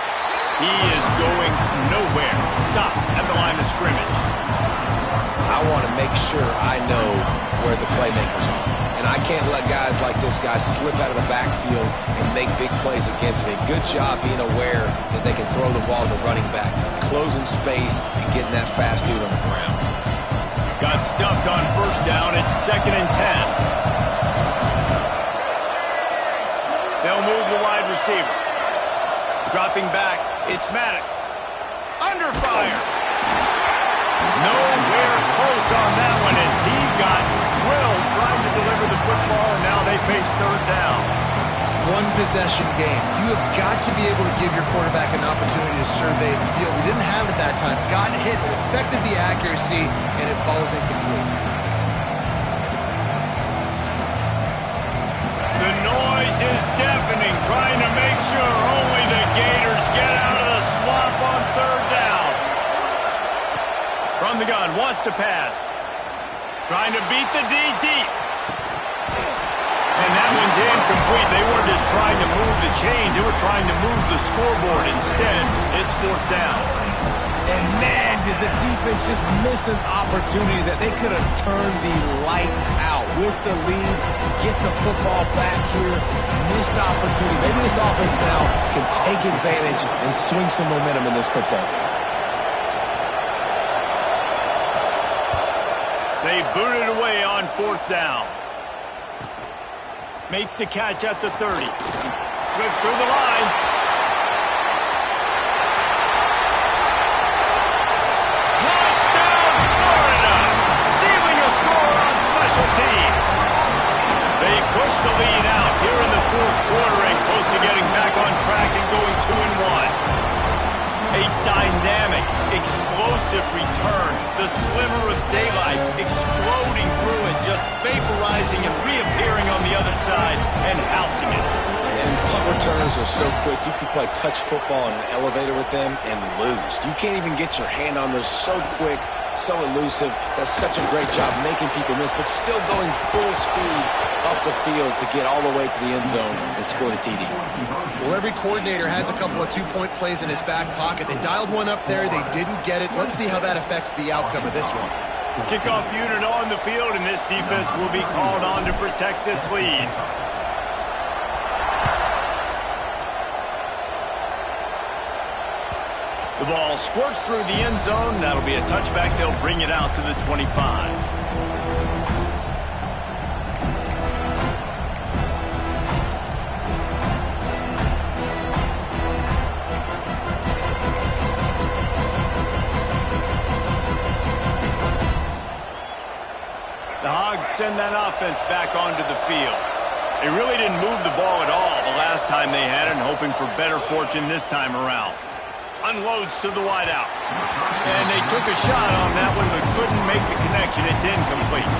He is going nowhere. Stop at the line of scrimmage. I want to make sure I know where the playmakers are. And I can't let guys like this guy slip out of the backfield and make big plays against me. Good job being aware that they can throw the ball to the running back, closing space, and getting that fast dude on the ground. Got stuffed on first down. It's 2nd and 10. They'll move the wide receiver. Dropping back, it's Maddox. Under fire. Nowhere close on that one as he got drilled trying to deliver the football, and now they face third down. One possession game. You have got to be able to give your quarterback an opportunity to survey the field. He didn't have it that time. Got hit, but affected the accuracy, and it falls incomplete. The noise is deafening, trying to make sure only the Gators get out of the swamp on third down. From the gun, wants to pass. Trying to beat the D deep. And that one's incomplete. They weren't just trying to move the chains. They were trying to move the scoreboard. Instead, it's fourth down. And man, did the defense just miss an opportunity that they could have turned the lights out with the lead, get the football back here, missed opportunity. Maybe this offense now can take advantage and swing some momentum in this football game. They booted away on fourth down. Makes the catch at the 30. Slips through the line. Touchdown, Florida! Stealing a score on special teams. They push the lead out here in the fourth quarter and close to getting back on track and going 2-1. A dynamic, explosive return. The sliver of daylight exploding through it, just vaporizing and reappearing on the other side and housing it. And punt returns are so quick. You can play touch football in an elevator with them and lose. You can't even get your hand on those. So quick, so elusive. That's such a great job making people miss, but still going full speed up the field to get all the way to the end zone and score the TD. Well, every coordinator has a couple of two-point plays in his back pocket. They dialed one up there. They didn't get it. Let's see how that affects the outcome of this one. Kickoff unit on the field, and this defense will be called on to protect this lead. The ball squirts through the end zone. That'll be a touchback. They'll bring it out to the 25. The Hogs send that offense back onto the field. They really didn't move the ball at all the last time they had it, and hoping for better fortune this time around. Unloads to the wideout. And they took a shot on that one, but couldn't make the connection. It's incomplete.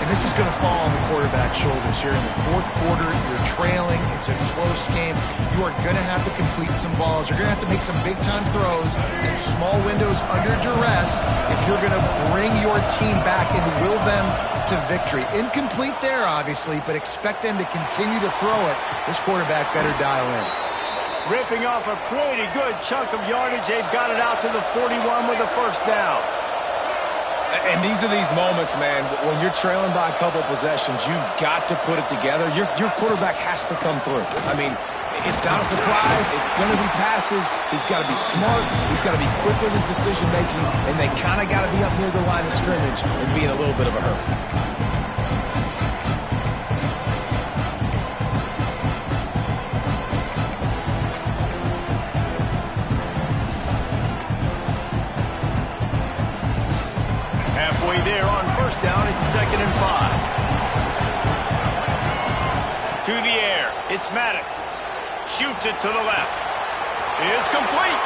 And this is going to fall on the quarterback's shoulders here in the fourth quarter. You're trailing. It's a close game. You are going to have to complete some balls. You're going to have to make some big-time throws in small windows under duress if you're going to bring your team back and will them to victory. Incomplete there, obviously, but expect them to continue to throw it. This quarterback better dial in. Ripping off a pretty good chunk of yardage. They've got it out to the 41 with a first down. And these are these moments, man, when you're trailing by a couple possessions, you've got to put it together. Your quarterback has to come through. I mean, it's not a surprise. It's going to be passes. He's got to be smart. He's got to be quick with his decision-making, and they kind of got to be up near the line of scrimmage and be in a little bit of a hurry. There on first down, it's 2nd and 5. To the air, it's Maddox. Shoots it to the left. It's complete.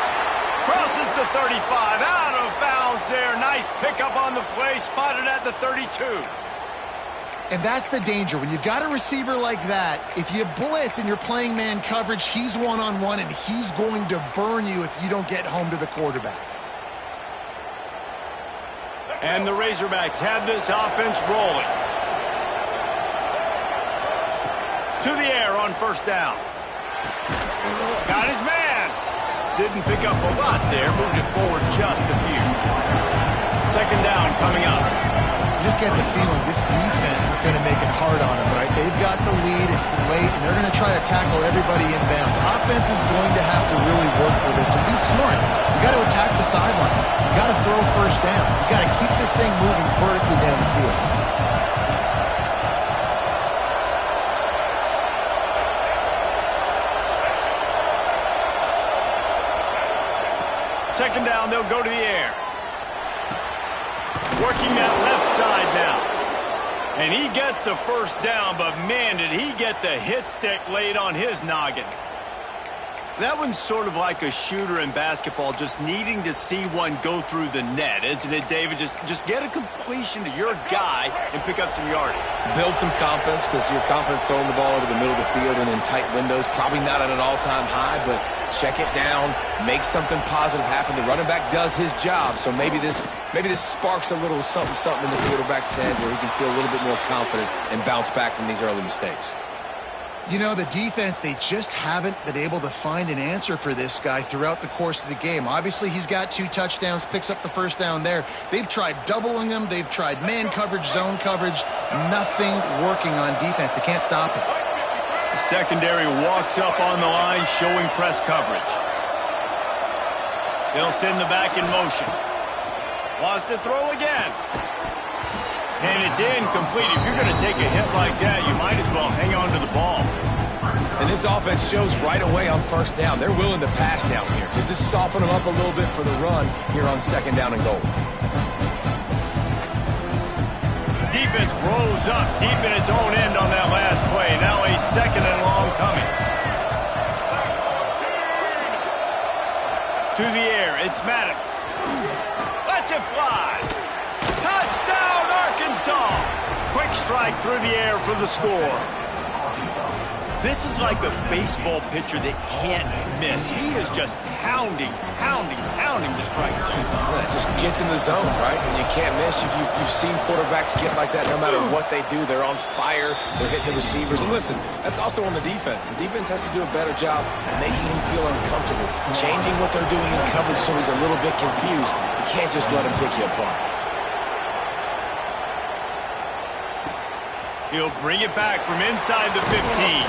Crosses the 35, out of bounds there. Nice pickup on the play, spotted at the 32. And that's the danger. When you've got a receiver like that, if you blitz and you're playing man coverage, he's one-on-one, and he's going to burn you if you don't get home to the quarterback. And the Razorbacks have this offense rolling. To the air on first down. Got his man. Didn't pick up a lot there. Moved it forward just a few. 2nd down coming up. You just get the feeling this defense is going to make it hard on them, right? They've got the lead. It's late, and they're going to try to tackle everybody inbounds. Offense is going to have to really work for this. And be smart. You got to attack the sidelines. You got to throw first down. You got to keep this thing moving vertically down the field. Second down, they'll go to the air. Working that left side now. And he gets the first down, but man, did he get the hit stick laid on his noggin. That one's sort of like a shooter in basketball, just needing to see one go through the net, isn't it, David? Just get a completion to your guy and pick up some yardage. Build some confidence, because your confidence throwing the ball over the middle of the field and in tight windows, probably not at an all-time high, but check it down, make something positive happen. The running back does his job, so maybe this sparks a little something in the quarterback's head where he can feel a little bit more confident and bounce back from these early mistakes. You know, the defense, they just haven't been able to find an answer for this guy throughout the course of the game. Obviously, he's got 2 touchdowns, picks up the first down there. They've tried doubling him. They've tried man coverage, zone coverage. Nothing working on defense. They can't stop him. The secondary walks up on the line, showing press coverage. They'll send the back in motion. Wants to throw again. And it's incomplete. If you're going to take a hit like that, you might as well hang on to the ball. And this offense shows right away on first down. They're willing to pass down here. Does this soften them up a little bit for the run here on 2nd down and goal? Defense rolls up deep in its own end on that last play. Now a 2nd and long coming. To the air, it's Maddox. Lets it fly. Touchdown, Arkansas. Quick strike through the air for the score. This is like a baseball pitcher that can't miss. He is just pounding the strike zone. It just gets in the zone, right? When you can't miss, you've seen quarterbacks get like that no matter what they do. They're on fire. They're hitting the receivers. And listen, that's also on the defense. The defense has to do a better job making him feel uncomfortable, changing what they're doing in coverage so he's a little bit confused. You can't just let him pick you apart. He'll bring it back from inside the 15.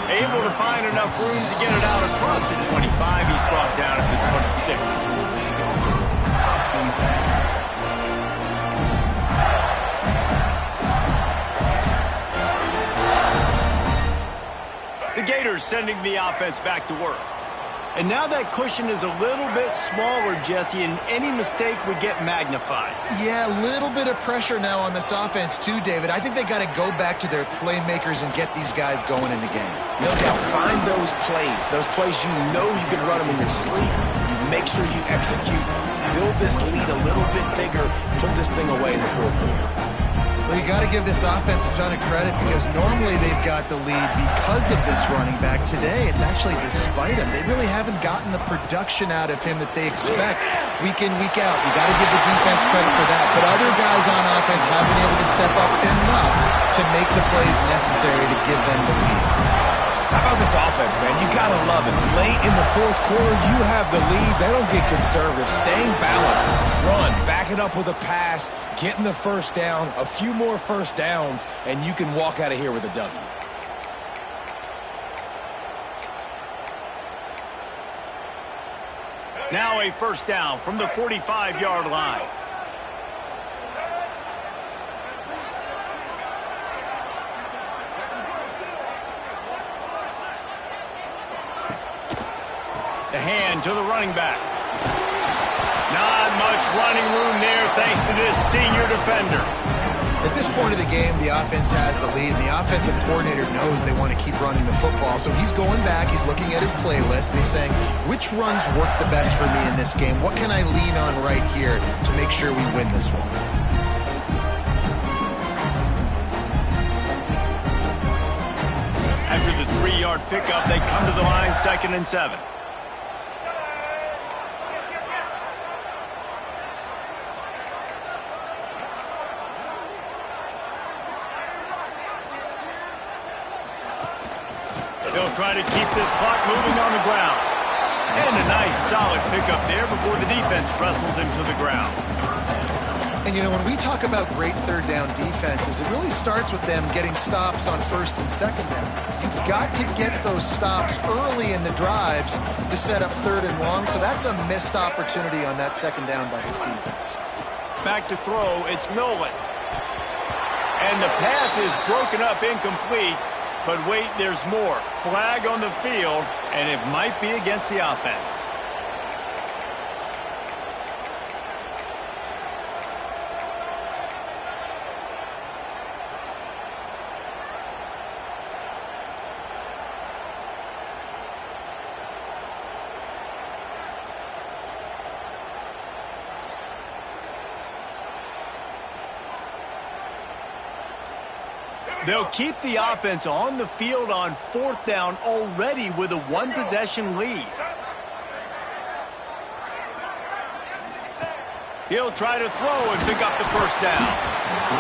Able to find enough room to get it out across the 25. He's brought down at the 26. The Gators sending the offense back to work. And now that cushion is a little bit smaller, Jesse, and any mistake would get magnified. Yeah, a little bit of pressure now on this offense too, David. I think they got to go back to their playmakers and get these guys going in the game. No doubt. Find those plays you know you can run them in your sleep. You make sure you execute. Build this lead a little bit bigger. Put this thing away in the fourth quarter. Well, you got to give this offense a ton of credit because normally they've got the lead because of this running back. Today, it's actually despite him. They really haven't gotten the production out of him that they expect week in, week out. You got to give the defense credit for that. But other guys on offense have been able to step up enough to make the plays necessary to give them the lead. How about this offense, man? You got to love it. Late in the fourth quarter, you have the lead. They don't get conservative. Staying balanced. Run. Back it up with a pass. Getting the first down. A few more first downs, and you can walk out of here with a W. Now a first down from the 45-yard line. The hand to the running back. Not much running room there thanks to this senior defender. At this point of the game, the offense has the lead, and the offensive coordinator knows they want to keep running the football. So he's going back, he's looking at his playlist, and he's saying, which runs work the best for me in this game? What can I lean on right here to make sure we win this one? After the 3-yard pickup, they come to the line, 2nd and 7. They'll try to keep this clock moving on the ground. And a nice solid pickup there before the defense wrestles him to the ground. And, you know, when we talk about great third down defenses, it really starts with them getting stops on 1st and 2nd down. You've got to get those stops early in the drives to set up 3rd and long, so that's a missed opportunity on that 2nd down by this defense. Back to throw, it's Nolan. And the pass is broken up incomplete, but wait, there's more. Flag on the field, and it might be against the offense. They'll keep the offense on the field on 4th down already with a 1-possession lead. He'll try to throw and pick up the first down.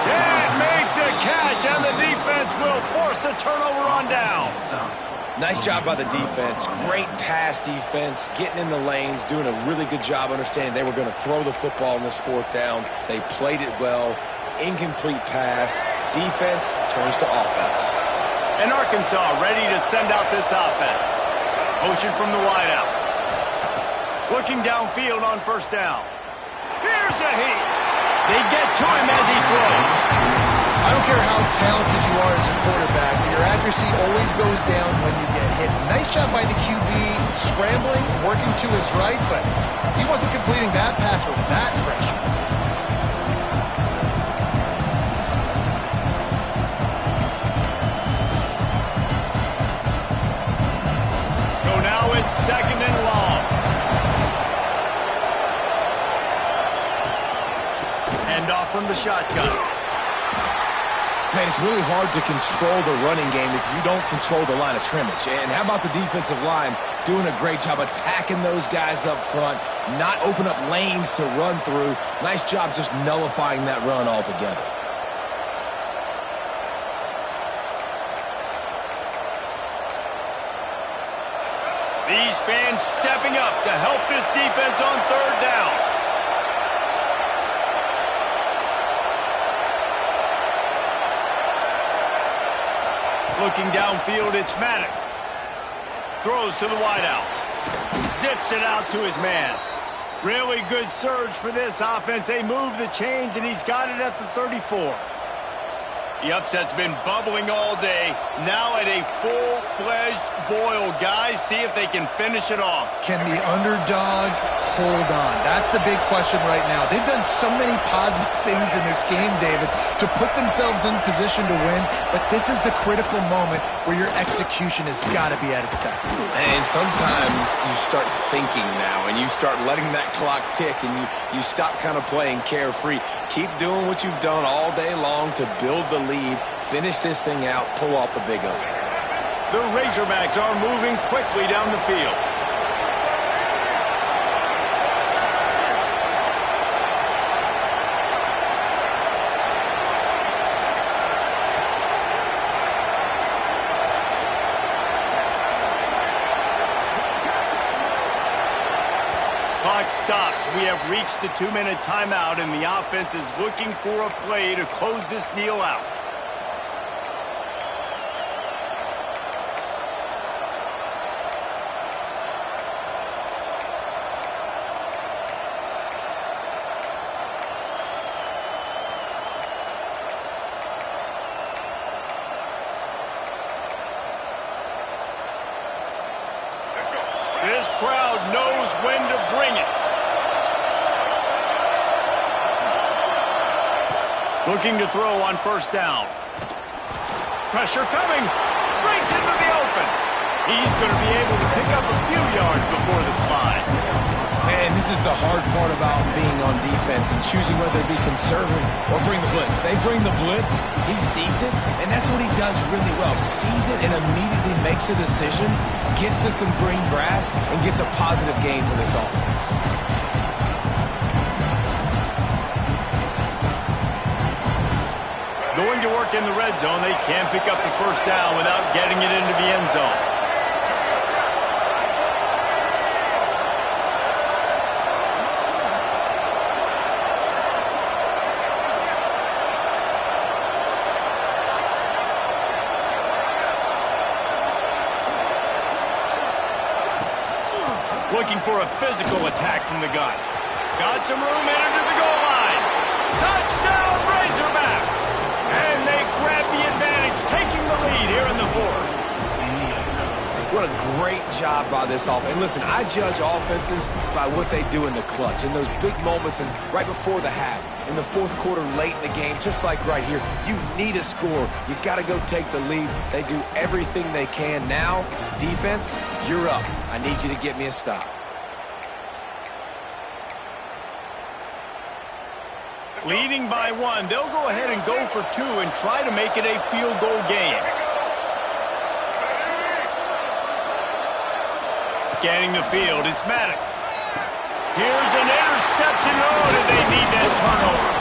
Can't make the catch, and the defense will force the turnover on downs. Nice job by the defense. Great pass defense, getting in the lanes, doing a really good job understanding they were going to throw the football in this 4th down. They played it well. Incomplete pass. Defense turns to offense. And Arkansas ready to send out this offense. Motion from the wideout. Looking downfield on 1st down. Here's a heat. They get to him as he throws. I don't care how talented you are as a quarterback, but your accuracy always goes down when you get hit. Nice job by the QB, scrambling, working to his right, but he wasn't completing that pass with that pressure. So now it's 2nd and long. Hand off from the shotgun. Man, it's really hard to control the running game if you don't control the line of scrimmage. And how about the defensive line doing a great job attacking those guys up front, not open up lanes to run through. Nice job just nullifying that run altogether. These fans stepping up to help this defense on third down. Looking downfield, it's Maddox. Throws to the wideout. Zips it out to his man. Really good surge for this offense. They move the chains, and he's got it at the 34. The upset's been bubbling all day. Now at a full-fledged boil. Guys, see if they can finish it off. Can the underdog hold on? That's the big question right now. They've done so many positive things in this game, David, to put themselves in position to win, but this is the critical moment where your execution has got to be at its best. And sometimes you start thinking now, and you start letting that clock tick, and you stop kind of playing carefree. Keep doing what you've done all day long to build the lead, finish this thing out, pull off the big upset. The Razorbacks are moving quickly down the field. Clock stops. We have reached the 2-minute timeout, and the offense is looking for a play to close this deal out. This crowd knows when to bring it. Looking to throw on first down. Pressure coming. Breaks into the open. He's going to be able to pick up a few yards before the slide. And this is the hard part about being on defense and choosing whether to be conservative or bring the blitz. They bring the blitz, he sees it, and that's what he does really well. Sees it and immediately makes a decision, gets to some green grass, and gets a positive gain for this offense. Going to work in the red zone, they can't pick up the first down without getting it into the end zone. Looking for a physical attack from the gun. Got some room into the goal line. Touchdown, Razorbacks! And they grab the advantage, taking the lead here in the fourth. What a great job by this offense. And listen, I judge offenses by what they do in the clutch, in those big moments and right before the half, in the fourth quarter, late in the game, just like right here. You need a score. You got to go take the lead. They do everything they can. Now, defense, you're up. I need you to get me a stop. Leading by 1, they'll go ahead and go for 2 and try to make it a field goal game. Scanning the field, it's Maddox. Here's an interception. Oh, did they need that turnover?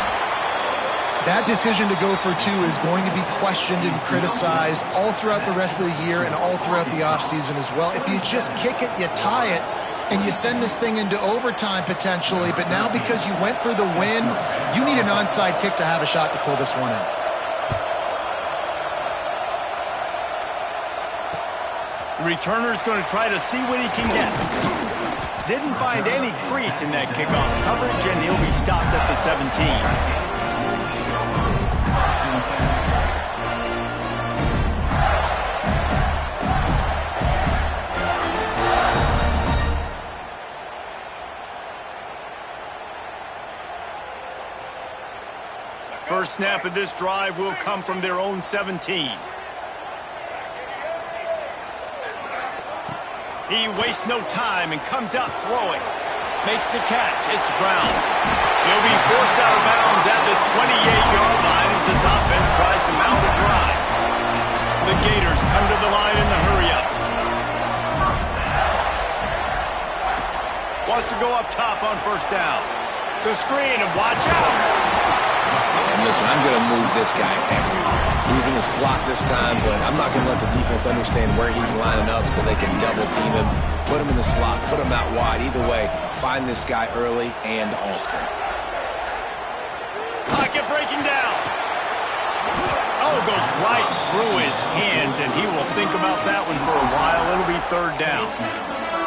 That decision to go for 2 is going to be questioned and criticized all throughout the rest of the year and all throughout the offseason as well. If you just kick it, you tie it, and you send this thing into overtime potentially, but now because you went for the win, you need an onside kick to have a shot to pull this one out. The returner's going to try to see what he can get. Didn't find any crease in that kickoff coverage, and he'll be stopped at the 17. First snap of this drive will come from their own 17. He wastes no time and comes out throwing. Makes the catch. It's Brown. He'll be forced out of bounds at the 28-yard line as his offense tries to mount a drive. The Gators come to the line in the hurry-up. Wants to go up top on first down. The screen, and watch out. And listen, I'm going to move this guy everywhere. He's in the slot this time, but I'm not going to let the defense understand where he's lining up so they can double team him. Put him in the slot, put him out wide. Either way, find this guy early and often. Pocket breaking down. Oh, goes right through his hands, and he will think about that one for a while. It'll be third down.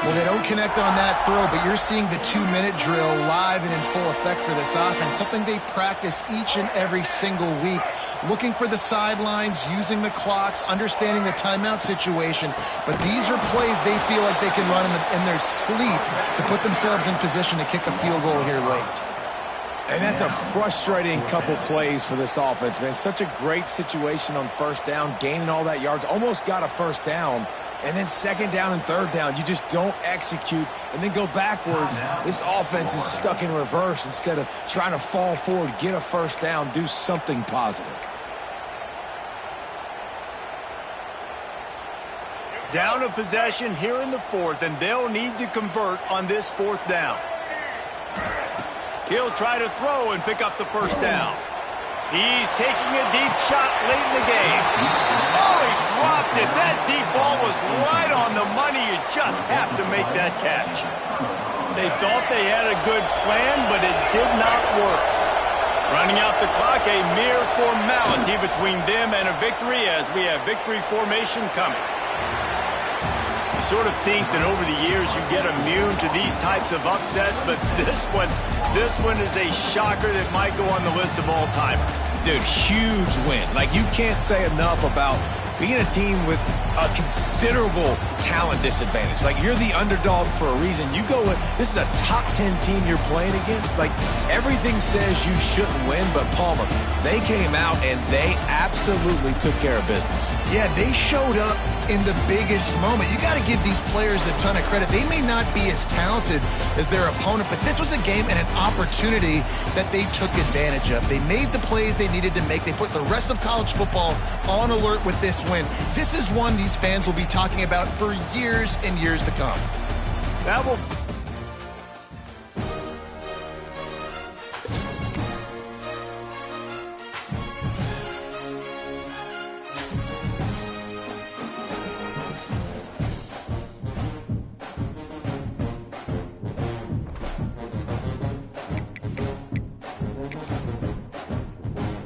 Well, they don't connect on that throw, but you're seeing the 2-minute drill live and in full effect for this offense, something they practice each and every single week, looking for the sidelines, using the clocks, understanding the timeout situation. But these are plays they feel like they can run in their sleep to put themselves in position to kick a field goal here late. And that's a frustrating couple plays for this offense, man. Such a great situation on first down, gaining all that yards, almost got a first down. And then second down and third down, you just don't execute and then go backwards. This offense is stuck in reverse instead of trying to fall forward, get a first down, do something positive. Down a possession here in the fourth, and they'll need to convert on this fourth down. He'll try to throw and pick up the first down. He's taking a deep shot late in the game. Oh, he dropped it. That deep ball was right on the money. You just have to make that catch. They thought they had a good plan, but it did not work. Running out the clock, a mere formality between them and a victory as we have victory formation coming. You sort of think that over the years you get immune to these types of upsets, but this one is a shocker that might go on the list of all-time. Dude, huge win. Like, you can't say enough about being a team with a considerable talent disadvantage. Like, you're the underdog for a reason. You go with, this is a top 10 team you're playing against. Like, everything says you shouldn't win, but Palmer, they came out and they absolutely took care of business. Yeah, they showed up in the biggest moment. You got to give these players a ton of credit. They may not be as talented as their opponent, but this was a game and an opportunity that they took advantage of. They made the plays they needed to make. They put the rest of college football on alert with this win. This is one these fans will be talking about for years and years to come. That will